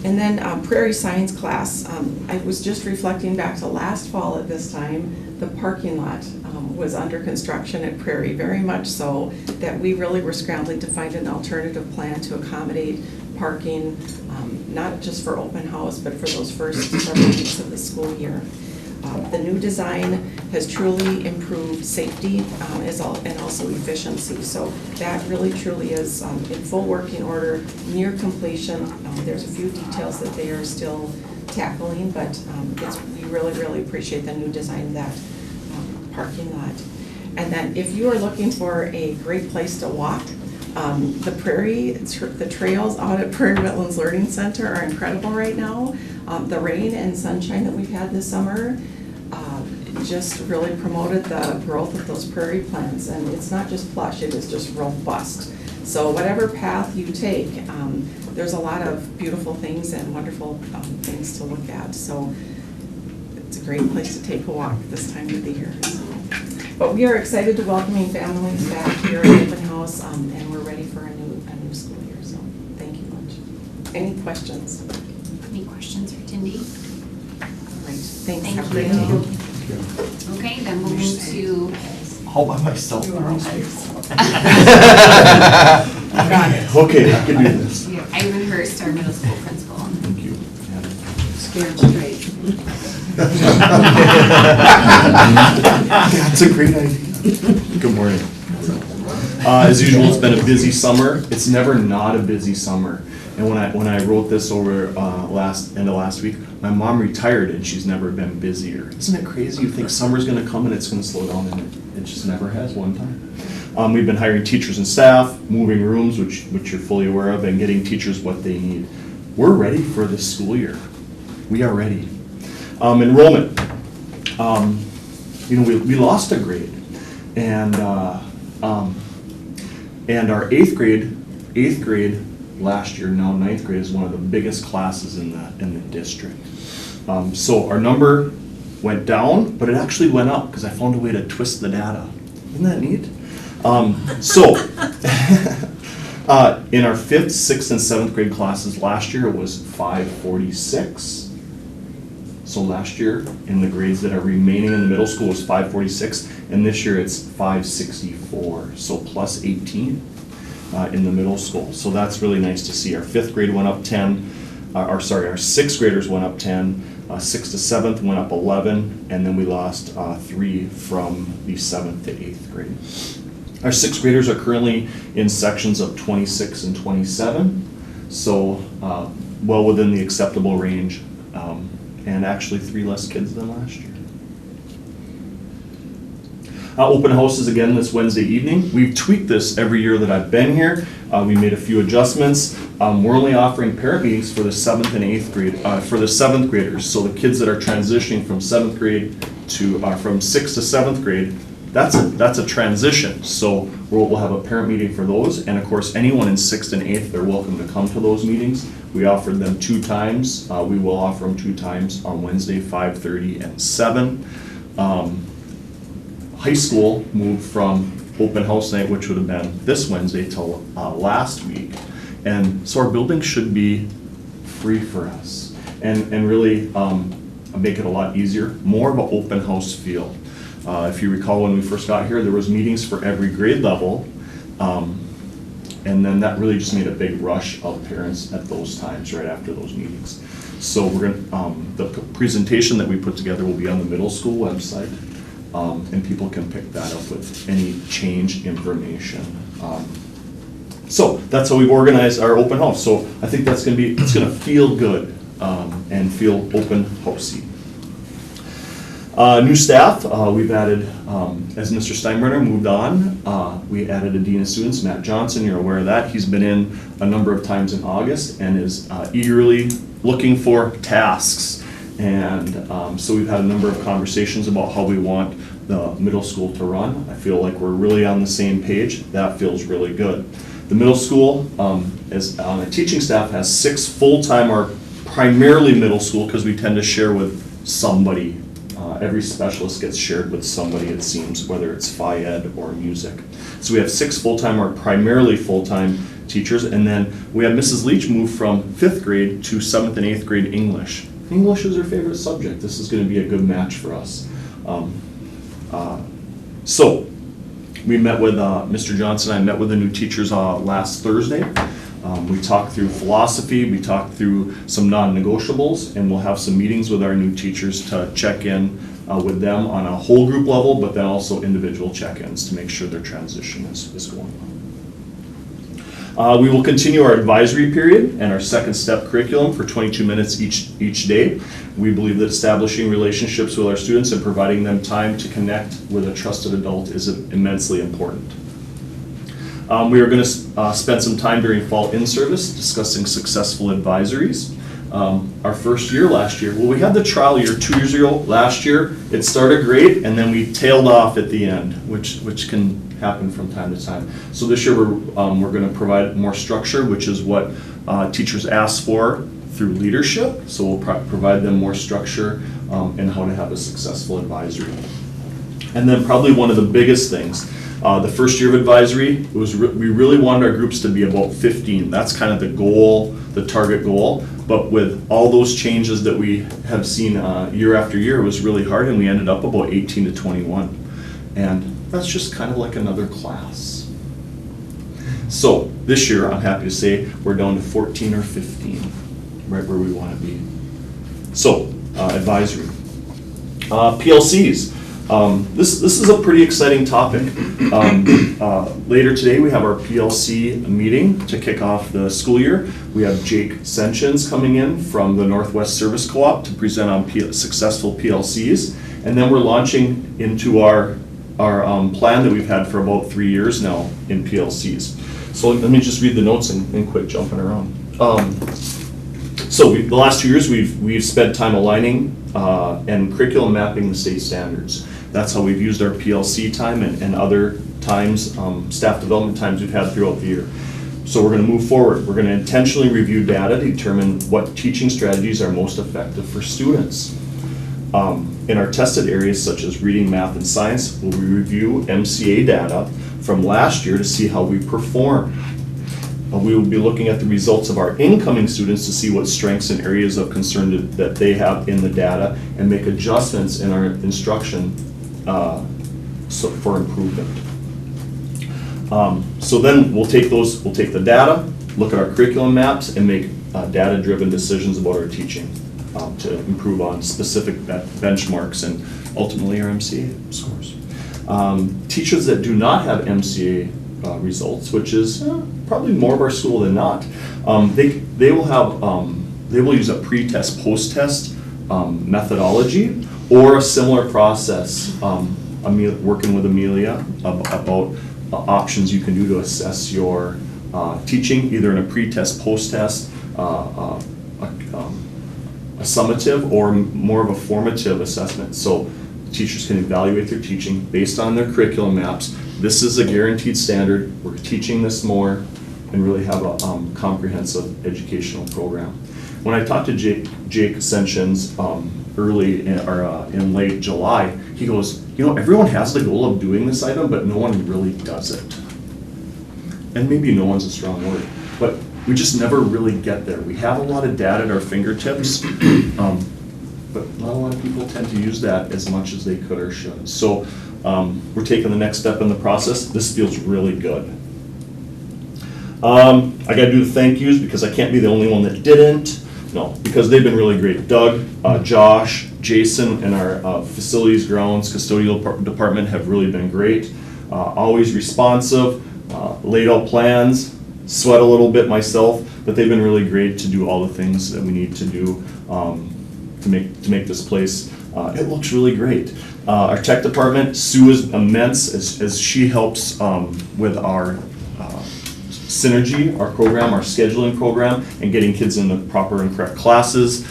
And then Prairie Science class, I was just reflecting back to last fall at this time, the parking lot was under construction at Prairie, very much so that we really were scrambling to find an alternative plan to accommodate parking, not just for open house, but for those first several weeks of the school year. The new design has truly improved safety and also efficiency. So that really truly is in full working order, near completion. There's a few details that they are still tackling, but we really, really appreciate the new design of that parking lot. And then if you are looking for a great place to walk, the trails out at Prairie Wetlands Learning Center are incredible right now. The rain and sunshine that we've had this summer just really promoted the growth of those prairie plants, and it's not just plush, it is just robust. So whatever path you take, there's a lot of beautiful things and wonderful things to look at. So it's a great place to take a walk this time of the year. But we are excited to welcoming families back here at Open House, and we're ready for a new school year. So thank you much. Any questions? Any questions for Tindy? All right, thanks. Thank Have a great you. day. Okay, then we'll move to, All by myself. Okay, I can do this. Ivan Hurst, our middle school principal. Thank you. Scared straight. That's a great idea. Good morning. As usual, it's been a busy summer. It's never not a busy summer. And when I wrote this over end of last week, my mom retired and she's never been busier. Isn't it crazy? You think summer's gonna come and it's gonna slow down, and it just never has one time. We've been hiring teachers and staff, moving rooms, which you're fully aware of, and getting teachers what they need. We're ready for this school year. We are ready. Enrollment. We lost a grade, and our eighth grade last year, now 9th grade, is one of the biggest classes in the district. So our number went down, but it actually went up because I found a way to twist the data. Isn't that neat? In our 5th, 6th, and 7th grade classes last year, it was 546. So last year, in the grades that are remaining in the middle school, was 546, and this year it's 564, so plus 18 in the middle school. So that's really nice to see. Our 5th grade went up 10, our 6th graders went up 10, 6th to 7th went up 11, and then we lost 3 from the 7th to 8th grade. Our 6th graders are currently in sections of 26 and 27, so well within the acceptable range, and actually 3 less kids than last year. Open houses again this Wednesday evening. We've tweaked this every year that I've been here. We made a few adjustments. We're only offering parent meetings for the 7th and 8th grade, for the 7th graders. So the kids that are transitioning from 7th grade to, from 6th to 7th grade, that's a transition. So we'll have a parent meeting for those. And of course, anyone in 6th and 8th, they're welcome to come to those meetings. We offered them 2 times. We will offer them 2 times on Wednesday, 5:30 and 7. High school moved from open house night, which would have been this Wednesday, till last week. And so our building should be free for us and really make it a lot easier, more of an open house feel. If you recall, when we first got here, there was meetings for every grade level. And then that really just made a big rush of parents at those times, right after those meetings. So we're gonna, the presentation that we put together will be on the middle school website, and people can pick that up with any change information. So that's how we've organized our open house. So I think that's gonna be, it's gonna feel good, and feel open housey. New staff, we've added, as Mr. Steinbrenner moved on, we added a Dean of Students, Matt Johnson, you're aware of that. He's been in a number of times in August and is eagerly looking for tasks. And so we've had a number of conversations about how we want the middle school to run. I feel like we're really on the same page. That feels really good. The middle school, as on the teaching staff, has 6 full-time, or primarily middle school, because we tend to share with somebody. Every specialist gets shared with somebody, it seems, whether it's Phy Ed or music. So we have 6 full-time, or primarily full-time teachers, and then we have Mrs. Leach move from 5th grade to 7th and 8th grade English. English is her favorite subject. This is going to be a good match for us. So we met with Mr. Johnson. I met with the new teachers last Thursday. We talked through philosophy, we talked through some non-negotiables, and we'll have some meetings with our new teachers to check in with them on a whole group level, but then also individual check-ins to make sure their transition is going well. We will continue our advisory period and our second step curriculum for 22 minutes each day. We believe that establishing relationships with our students and providing them time to connect with a trusted adult is immensely important. We are going to spend some time during fall in-service discussing successful advisories. Our first year last year, well, we had the trial year 2 years ago. Last year, it started great, and then we tailed off at the end, which can happen from time to time. So this year, we're going to provide more structure, which is what teachers ask for through leadership. So we'll provide them more structure and how to have a successful advisory. And then probably one of the biggest things, the first year of advisory, we really wanted our groups to be about 15. That's kind of the goal, the target goal. But with all those changes that we have seen year after year, it was really hard, and we ended up about 18 to 21. And that's just kind of like another class. So this year, I'm happy to say, we're down to 14 or 15, right where we want to be. So, advisory. PLCs. This is a pretty exciting topic. Later today, we have our PLC meeting to kick off the school year. We have Jake Senchins coming in from the Northwest Service Co-op to present on successful PLCs. And then we're launching into our plan that we've had for about 3 years now in PLCs. So let me just read the notes and quit jumping around. So the last 2 years, we've spent time aligning and curriculum mapping the state standards. That's how we've used our PLC time and other times, staff development times we've had throughout the year. So we're going to move forward. We're going to intentionally review data to determine what teaching strategies are most effective for students. In our tested areas such as reading, math, and science, we'll review MCA data from last year to see how we perform. We will be looking at the results of our incoming students to see what strengths and areas of concern that they have in the data and make adjustments in our instruction for improvement. So then we'll take the data, look at our curriculum maps, and make data-driven decisions about our teaching to improve on specific benchmarks and ultimately our MCA scores. Teachers that do not have MCA results, which is probably more of our school than not, they will use a pre-test, post-test methodology or a similar process. Working with Amelia about options you can do to assess your teaching, either in a pre-test, post-test, a summative, or more of a formative assessment. So teachers can evaluate their teaching based on their curriculum maps. This is a guaranteed standard. We're teaching this more and really have a comprehensive educational program. When I talked to Jake Senchins early in late July, he goes, everyone has the goal of doing this item, but no one really does it. And maybe no one's a strong word, but we just never really get there. We have a lot of data at our fingertips, but not a lot of people tend to use that as much as they could or should. So we're taking the next step in the process. This feels really good. I gotta do the thank yous because I can't be the only one that didn't. No, because they've been really great. Doug, Josh, Jason, and our facilities, grounds, custodial department have really been great. Always responsive, laid out plans, sweat a little bit myself, but they've been really great to do all the things that we need to do to make this place. It looks really great. Our tech department, Sue is immense as she helps with our Synergy, our program, our scheduling program, and getting kids in the proper and correct classes.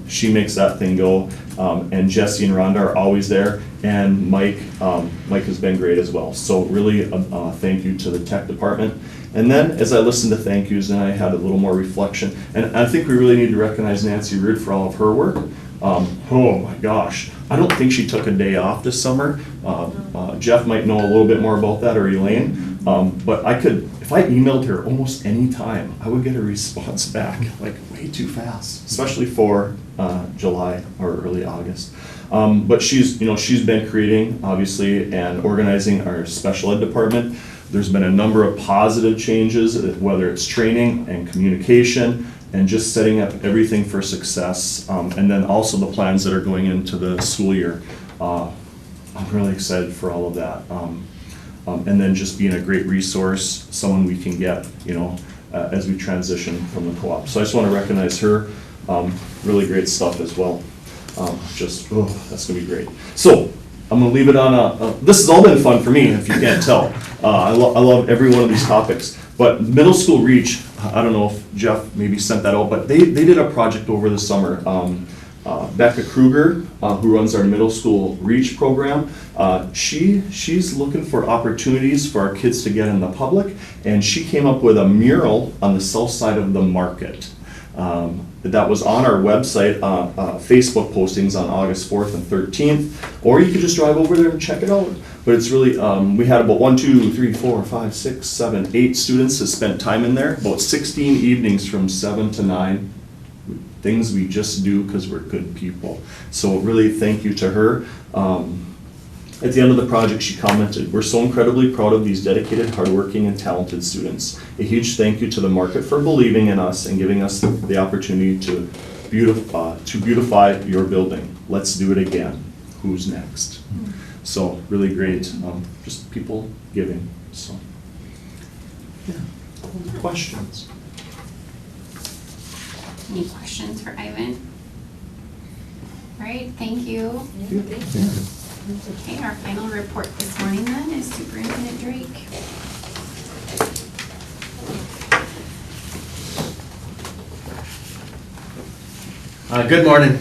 She makes that thing go. And Jesse and Rhonda are always there. And Mike has been great as well. So really thank you to the tech department. And then as I listened to thank yous, and I had a little more reflection, and I think we really need to recognize Nancy Reed for all of her work. Oh my gosh, I don't think she took a day off this summer. Jeff might know a little bit more about that, or Elaine. But if I emailed her almost any time, I would get a response back, like way too fast, especially for July or early August. But she's been creating, obviously, and organizing our special ed department. There's been a number of positive changes, whether it's training and communication, and just setting up everything for success. And then also the plans that are going into the school year. I'm really excited for all of that. And then just being a great resource, someone we can get, as we transition from the co-op. So I just want to recognize her. Really great stuff as well. That's gonna be great. So I'm gonna leave it on this has all been fun for me, if you can't tell. I love every one of these topics. But Middle School Reach, I don't know if Jeff maybe sent that out, but they did a project over the summer. Becca Kruger, who runs our Middle School Reach program, she's looking for opportunities for our kids to get in the public, and she came up with a mural on the south side of the market. That was on our website, Facebook postings on August 4th and 13th, or you could just drive over there and check it out. But it's really, we had about 8 students that spent time in there, about 16 evenings from 7 to 9. Things we just do because we're good people. So really thank you to her. At the end of the project, she commented, "We're so incredibly proud of these dedicated, hardworking, and talented students. A huge thank you to the market for believing in us and giving us the opportunity to beautify your building. Let's do it again. Who's next?" So really great, just people giving. So, yeah. Questions? Any questions for Ivan? All right, thank you. Thank you. Okay, our final report this morning then is Superintendent Drake. Good morning.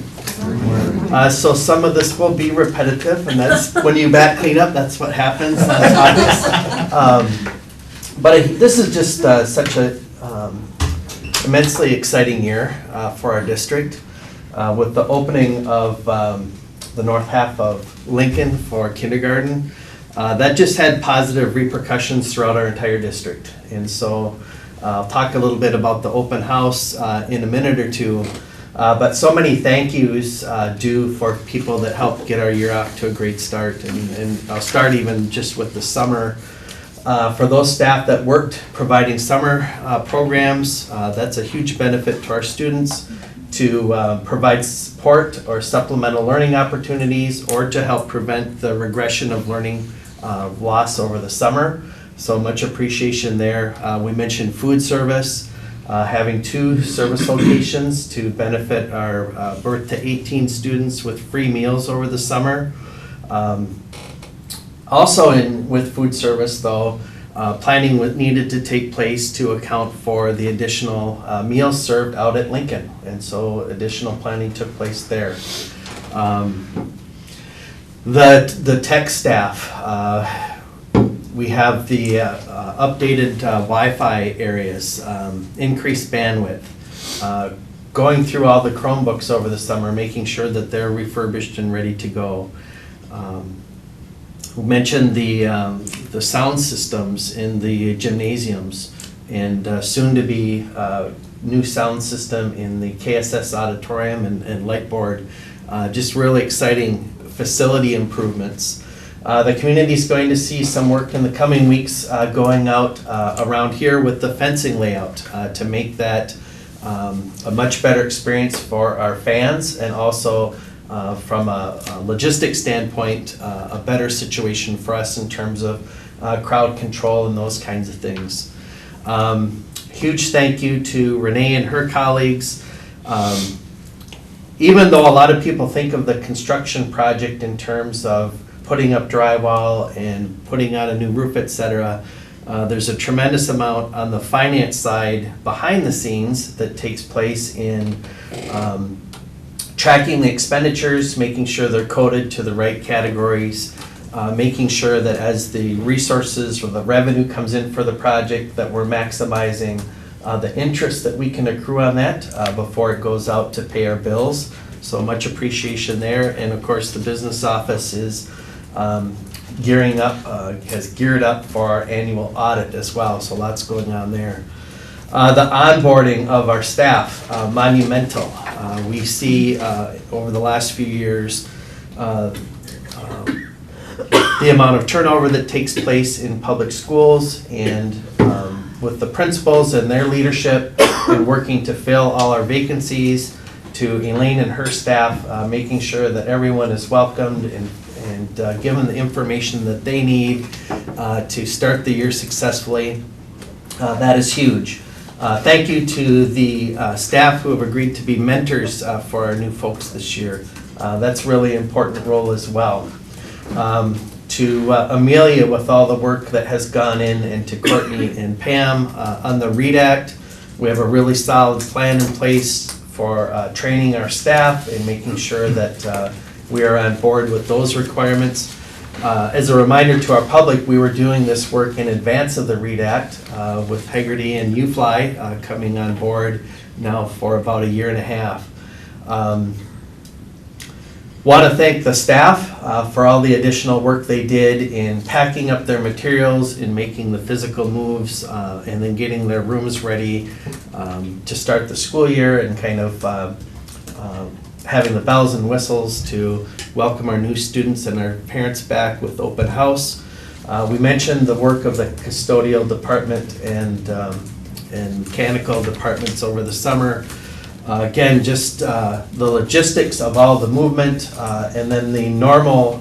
So some of this will be repetitive, and that's when you back clean up, that's what happens on topics. But this is just such a immensely exciting year for our district with the opening of the north half of Lincoln for kindergarten. That just had positive repercussions throughout our entire district. And so I'll talk a little bit about the open house in a minute or two. But so many thank yous due for people that helped get our year off to a great start. And I'll start even just with the summer. For those staff that worked providing summer programs, that's a huge benefit to our students to provide support or supplemental learning opportunities or to help prevent the regression of learning loss over the summer. So much appreciation there. We mentioned food service, having 2 service locations to benefit our birth to 18 students with free meals over the summer. Also with food service though, planning needed to take place to account for the additional meals served out at Lincoln. And so additional planning took place there. The tech staff, we have the updated Wi-Fi areas, increased bandwidth, going through all the Chromebooks over the summer, making sure that they're refurbished and ready to go. We mentioned the sound systems in the gymnasiums and soon to be new sound system in the KSS auditorium and Lightboard just really exciting facility improvements. The community is going to see some work in the coming weeks going out around here with the fencing layout to make that a much better experience for our fans, and also from a logistics standpoint, a better situation for us in terms of crowd control and those kinds of things. Huge thank you to Renee and her colleagues. Even though a lot of people think of the construction project in terms of putting up drywall and putting on a new roof, etc., there's a tremendous amount on the finance side behind the scenes that takes place in tracking the expenditures, making sure they're coded to the right categories, making sure that as the resources or the revenue comes in for the project, that we're maximizing the interest that we can accrue on that before it goes out to pay our bills. So much appreciation there. And of course, the business office is gearing up, has geared up for our annual audit as well. So lots going on there. The onboarding of our staff, monumental. We see over the last few years the amount of turnover that takes place in public schools, and with the principals and their leadership and working to fill all our vacancies, to Elaine and her staff, making sure that everyone is welcomed and given the information that they need to start the year successfully. That is huge. Thank you to the staff who have agreed to be mentors for our new folks this year. That's really an important role as well. To Amelia with all the work that has gone in, and to Courtney and Pam on the READ Act. We have a really solid plan in place for training our staff and making sure that we are on board with those requirements. As a reminder to our public, we were doing this work in advance of the READ Act with Hegarty and UFly coming on board now for about a year and a half. Want to thank the staff for all the additional work they did in packing up their materials, in making the physical moves, and then getting their rooms ready to start the school year, and kind of having the bells and whistles to welcome our new students and our parents back with open house. We mentioned the work of the custodial department and mechanical departments over the summer. Again, just the logistics of all the movement, and then the normal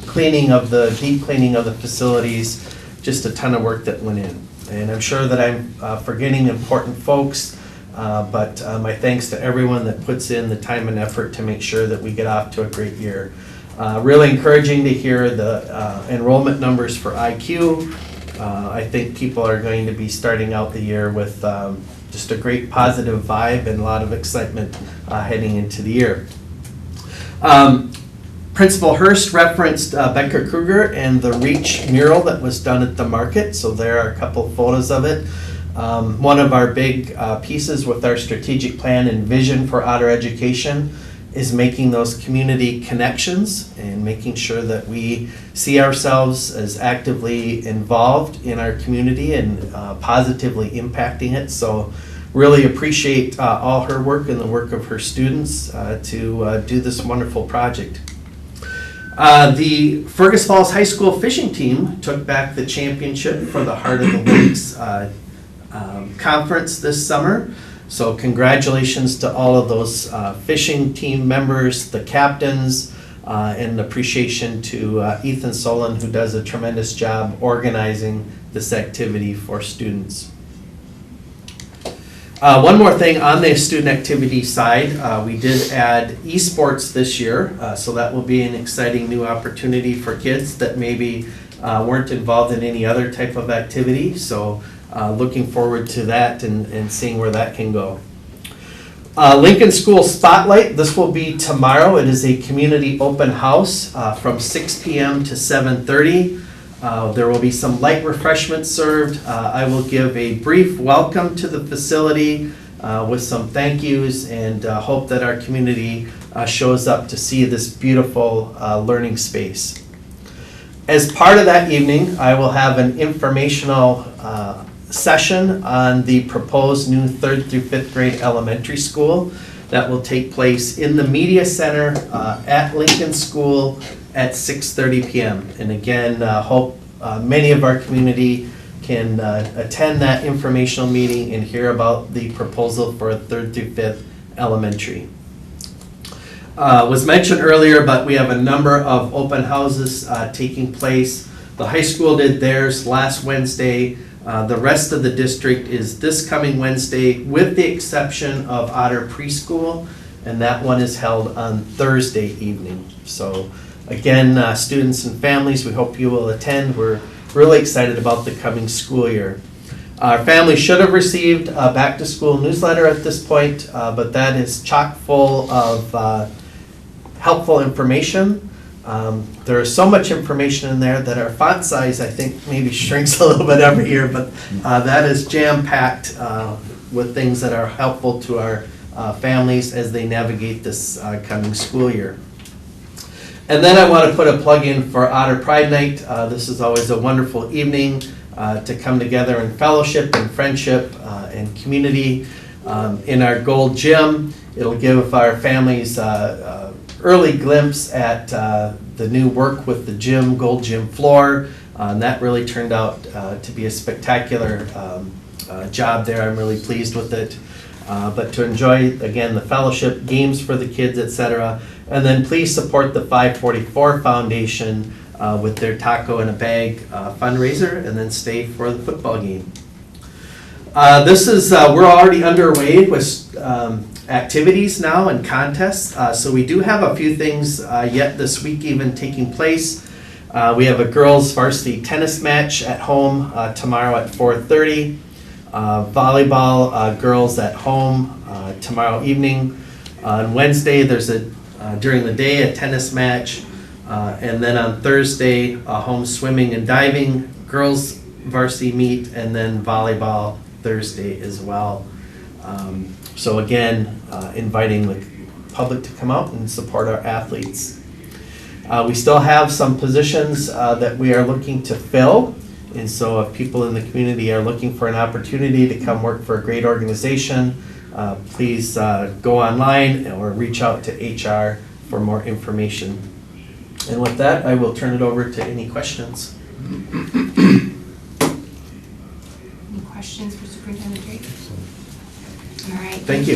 deep cleaning of the facilities, just a ton of work that went in. And I'm sure that I'm forgetting important folks, but my thanks to everyone that puts in the time and effort to make sure that we get off to a great year. Really encouraging to hear the enrollment numbers for IQ. I think people are going to be starting out the year with just a great positive vibe and a lot of excitement heading into the year. Principal Hurst referenced Becca Kruger and the Reach mural that was done at the market, so there are a couple photos of it. One of our big pieces with our strategic plan and vision for outer education is making those community connections and making sure that we see ourselves as actively involved in our community and positively impacting it. So really appreciate all her work and the work of her students to do this wonderful project. The Fergus Falls High School fishing team took back the championship for the Heart of the Lakes conference this summer. So congratulations to all of those fishing team members, the captains, and appreciation to Ethan Solon, who does a tremendous job organizing this activity for students. One more thing on the student activity side, we did add esports this year, so that will be an exciting new opportunity for kids that maybe weren't involved in any other type of activity. So looking forward to that and seeing where that can go. Lincoln School Spotlight, this will be tomorrow. It is a community open house from 6 p.m. to 7:30. There will be some light refreshments served. I will give a brief welcome to the facility with some thank yous, and hope that our community shows up to see this beautiful learning space. As part of that evening, I will have an informational session on the proposed new 3rd through 5th grade elementary school that will take place in the Media Center at Lincoln School at 6:30 p.m. And again, hope many of our community can attend that informational meeting and hear about the proposal for a 3rd through 5th elementary. Was mentioned earlier, but we have a number of open houses taking place. The high school did theirs last Wednesday. The rest of the district is this coming Wednesday, with the exception of Otter Preschool, and that one is held on Thursday evening. So again, students and families, we hope you will attend. We're really excited about the coming school year. Our family should have received a back-to-school newsletter at this point, but that is chock full of helpful information. There is so much information in there that our font size, I think, maybe shrinks a little bit every year, but that is jam-packed with things that are helpful to our families as they navigate this coming school year. And then I want to put a plug in for Otter Pride Night. This is always a wonderful evening to come together in fellowship and friendship and community in our gold gym. It'll give our families early glimpse at the new work with the gym, gold gym floor. And that really turned out to be a spectacular job there. I'm really pleased with it. But to enjoy, again, the fellowship, games for the kids, etc. And then please support the 544 Foundation with their Taco in a Bag fundraiser, and then stay for the football game. We're already underway with activities now and contests. So we do have a few things yet this week even taking place. We have a girls varsity tennis match at home tomorrow at 4:30. Volleyball girls at home tomorrow evening. On Wednesday there's during the day a tennis match. And then on Thursday home swimming and diving, girls varsity meet, and then volleyball Thursday as well. So again, inviting the public to come out and support our athletes. We still have some positions that we are looking to fill, and so if people in the community are looking for an opportunity to come work for a great organization, please go online or reach out to HR for more information. And with that, I will turn it over to any questions. Any questions for Superintendent Drake? All right, Thank you.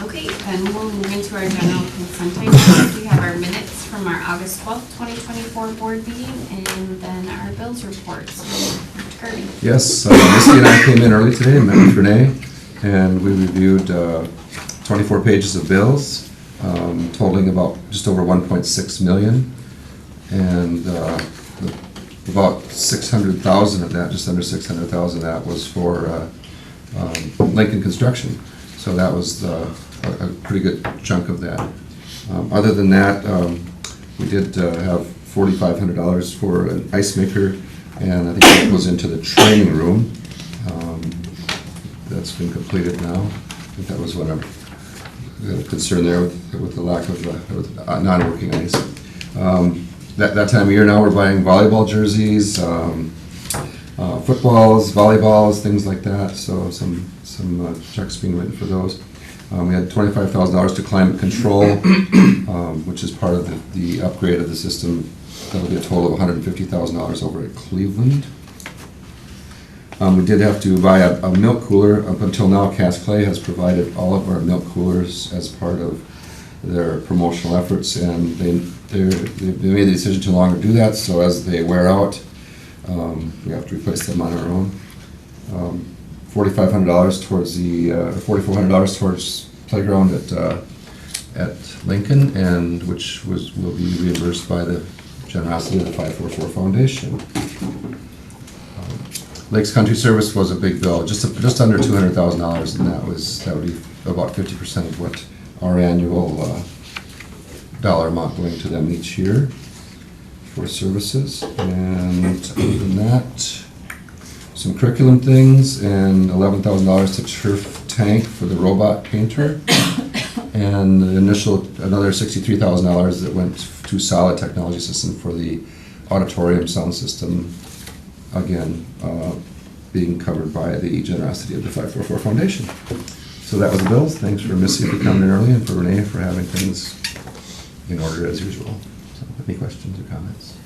Okay, then we'll move into our general consent items. We have our minutes from our August 12th, 2024 board meeting, and then our bills report. So, Mr. Kirby. Yes, Misty and I came in early today and met with Renee, and we reviewed 24 pages of bills, totaling about just over 1.6 million, and about 600,000 of that, just under 600,000 of that was for Lincoln construction. So that was a pretty good chunk of that. Other than that, we did have $4,500 for an ice maker, and I think that goes into the training room. That's been completed now. I think that was what I'm concerned there with the lack of non-working ice. That time of year now, we're buying volleyball jerseys, footballs, volleyballs, things like that. So some checks being written for those. We had $25,000 to climate control, which is part of the upgrade of the system. That'll be a total of $150,000 over at Cleveland. We did have to buy a milk cooler. Up until now, Cass Clay has provided all of our milk coolers as part of their promotional efforts, and they made the decision to no longer do that. So as they wear out, we have to replace them on our own. $4,500 towards the $4,400 towards playground at Lincoln, and which will be reimbursed by the generosity of the 544 Foundation. Lakes Country Service was a big bill, just under $200,000, and that would be about 50% of what our annual dollar amount going to them each year for services. And other than that, some curriculum things, and $11,000 to turf tank for the robot painter, and the initial another $63,000 that went to Solid Technology System for the auditorium sound system again, being covered by the generosity of the 544 Foundation. So that was the bills. Thanks for Missy for coming in early and for Renee for having things in order as usual. So, any questions or comments?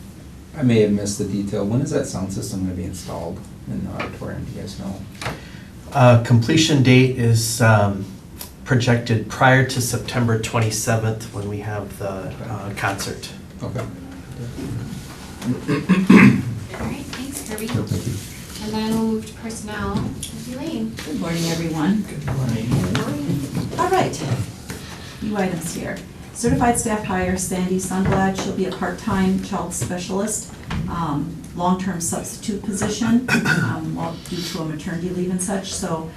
I may have missed the detail. When is that sound system going to be installed in the auditorium? Do you guys know? Completion date is projected prior to September 27th when we have the concert. Okay. All right, thanks, Kirby. No, thank you. And then we'll move to personnel. Elaine. Good morning, everyone. Good morning. All right, few items here. Certified staff hire Sandy Sunblad. She'll be a part-time child specialist, long-term substitute position, due to a maternity leave and such. So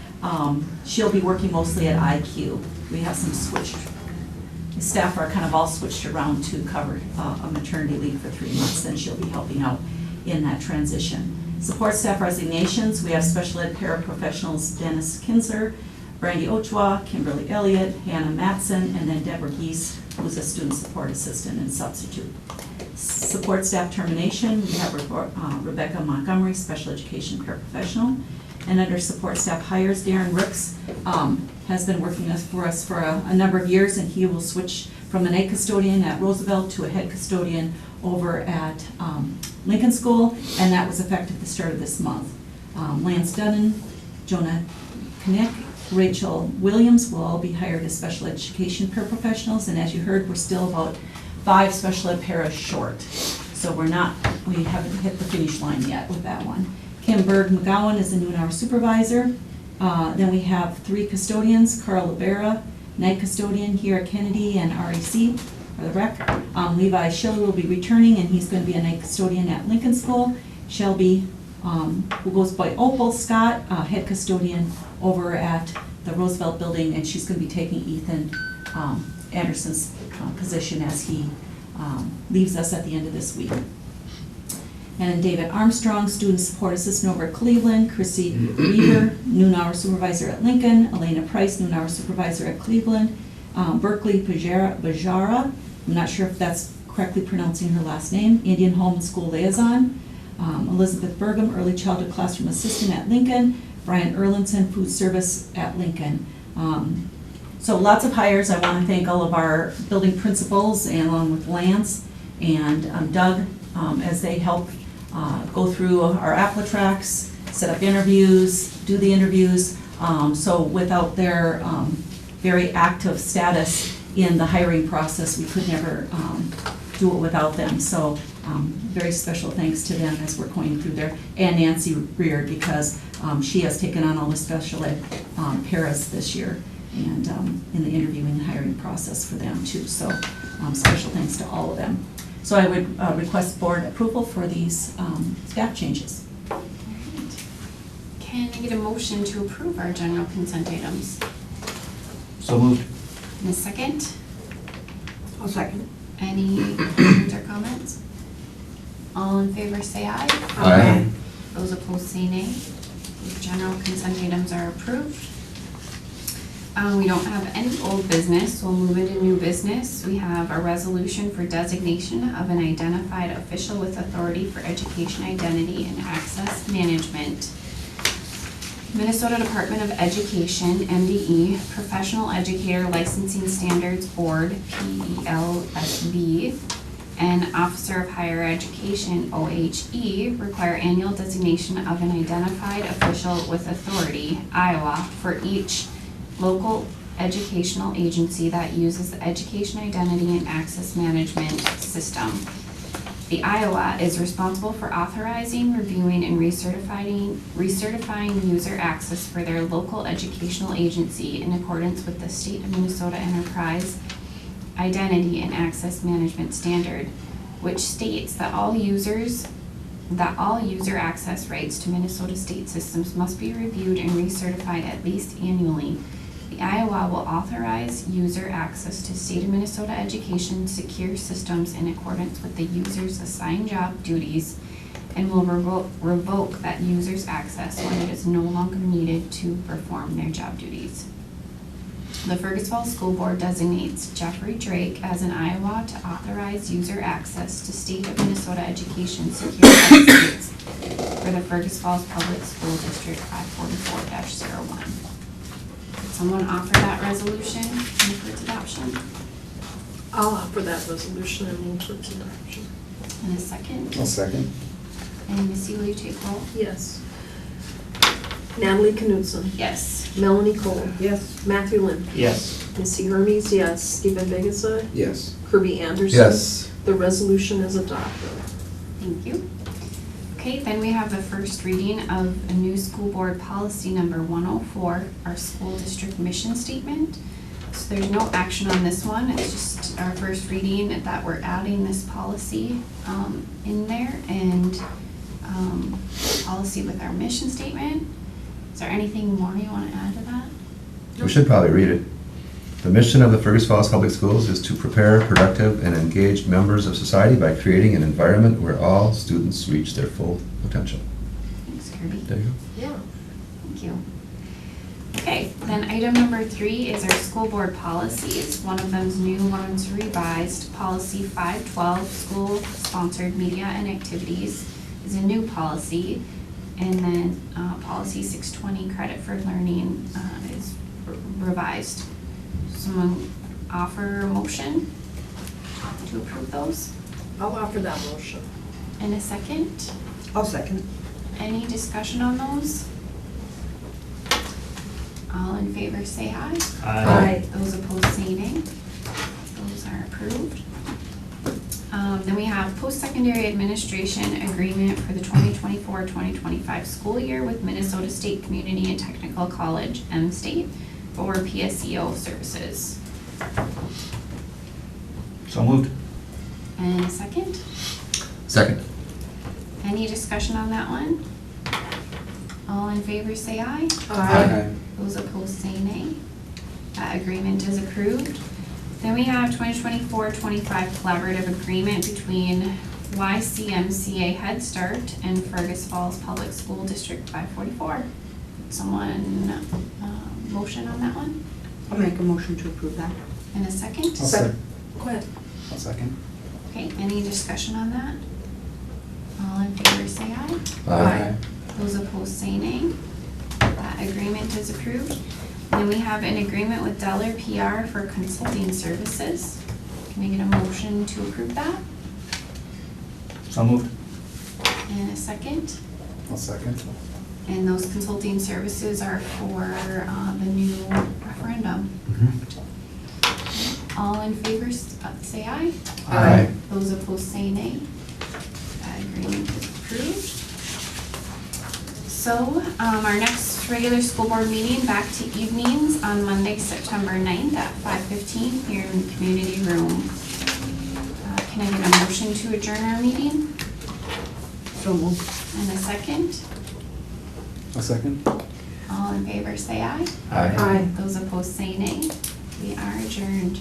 she'll be working mostly at IQ. We have some switched. The staff are kind of all switched around to cover a maternity leave for 3 months, and she'll be helping out in that transition. Support staff resignations, we have special ed paraprofessionals Dennis Kinzer, Brandy Ochoa, Kimberly Elliott, Hannah Matson, and then Deborah Geese, who's a student support assistant and substitute. Support staff termination, we have Rebecca Montgomery, special education paraprofessional. And under support staff hires, Darren Rooks has been working for us for a number of years, and he will switch from a night custodian at Roosevelt to a head custodian over at Lincoln School, and that was effective the start of this month. Lance Dunnan, Jonah Knick, Rachel Williams will all be hired as special education paraprofessionals, and as you heard, we're still about 5 special ed paras short. So we haven't hit the finish line yet with that one. Kim Berg McGowan is the noon hour supervisor. Then we have 3 custodians, Carl Libera, night custodian here at Kennedy and REC, or the rec. Levi Schiller will be returning, and he's going to be a night custodian at Lincoln School. Shelby, who goes by Opal Scott, head custodian over at the Roosevelt building, and she's going to be taking Ethan Anderson's position as he leaves us at the end of this week. And David Armstrong, student support assistant over at Cleveland. Chrissy Reaver, noon hour supervisor at Lincoln. Elena Price, noon hour supervisor at Cleveland. Berkeley Bajara, I'm not sure if that's correctly pronouncing her last name. Indian Home and School Liaison. Elizabeth Burgum, early childhood classroom assistant at Lincoln. Brian Erlinson, food service at Lincoln. So lots of hires. I want to thank all of our building principals, and along with Lance and Doug, as they help go through our Applitracks, set up interviews, do the interviews. So without their very active status in the hiring process, we could never do it without them. So very special thanks to them as we're going through there. And Nancy Reard, because she has taken on all the special ed paras this year, and in the interviewing and hiring process for them too. So special thanks to all of them. So I would request board approval for these staff changes. All right. Can I get a motion to approve our general consent items? So moved. In a second? I'll second. Any questions or comments? All in favor say aye. Aye. Those opposed say nay. The general consent items are approved. We don't have any old business, so we'll move into new business. We have a resolution for designation of an identified official with authority for education identity and access management. Minnesota Department of Education, MDE, Professional Educator Licensing Standards Board, PELSB, and Officer of Higher Education, OHE, require annual designation of an identified official with authority, Iowa, for each local educational agency that uses the education identity and access management system. The Iowa is responsible for authorizing, reviewing, and recertifying user access for their local educational agency in accordance with the State of Minnesota Enterprise Identity and Access Management Standard, which states that all user access rights to Minnesota state systems must be reviewed and recertified at least annually. The Iowa will authorize user access to state of Minnesota education secure systems in accordance with the user's assigned job duties, and will revoke that user's access when it is no longer needed to perform their job duties. The Fergus Falls School Board designates Jeffrey Drake as an Iowa to authorize user access to State of Minnesota Education Secure Websites for the Fergus Falls Public School District 544-01. Would someone offer that resolution and for its adoption? I'll offer that resolution and move for its adoption. And a second? I'll second. And Missy, will you take roll? Yes. Natalie Knudsen. Yes. Melanie Cole. Yes. Matthew Limp. Yes. Missy Hermes, yes. Stephen Vigasa. Yes. Kirby Anderson. Yes. The resolution is adopted. Thank you. Okay, then we have the first reading of a new school board policy number 104, our school district mission statement. So there's no action on this one, it's just our first reading that we're adding this policy in there and policy with our mission statement. Is there anything more you want to add to that? We should probably read it. The mission of the Fergus Falls Public Schools is to prepare productive and engaged members of society by creating an environment where all students reach their full potential. Thanks, Kirby. There you go. Yeah. Thank you. Okay, then item number 3 is our school board policies. One of them's new, one's revised. Policy 512, school-sponsored media and activities, is a new policy. And then policy 620, credit for learning, is revised. Someone offer a motion to approve those? I'll offer that motion. And a second? I'll second. Any discussion on those? All in favor say aye. Aye. Those opposed say nay. Those are approved. Then we have post-secondary administration agreement for the 2024-2025 school year with Minnesota State Community and Technical College, M-State, for PSEO services. So moved. And a second? Second. Any discussion on that one? All in favor say aye. Aye. Those opposed say nay. That agreement is approved. Then we have 2024-25 collaborative agreement between YCMCA Head Start and Fergus Falls Public School District 544. Someone motion on that one? I'll make a motion to approve that. And a second? I'll second. Go ahead. I'll second. Okay, any discussion on that? All in favor say aye. Aye. Those opposed say nay. That agreement is approved. Then we have an agreement with Deller PR for consulting services. Can I get a motion to approve that? So moved. And a second? I'll second. And those consulting services are for the new referendum. All in favor say aye. Aye. Those opposed say nay. That agreement is approved. So, our next regular school board meeting back to evenings on Monday, September 9th at 5:15 here in the community room. Can I get a motion to adjourn our meeting? So moved. And a second? I'll second. All in favor say aye. Aye. Aye. Those opposed say nay. We are adjourned.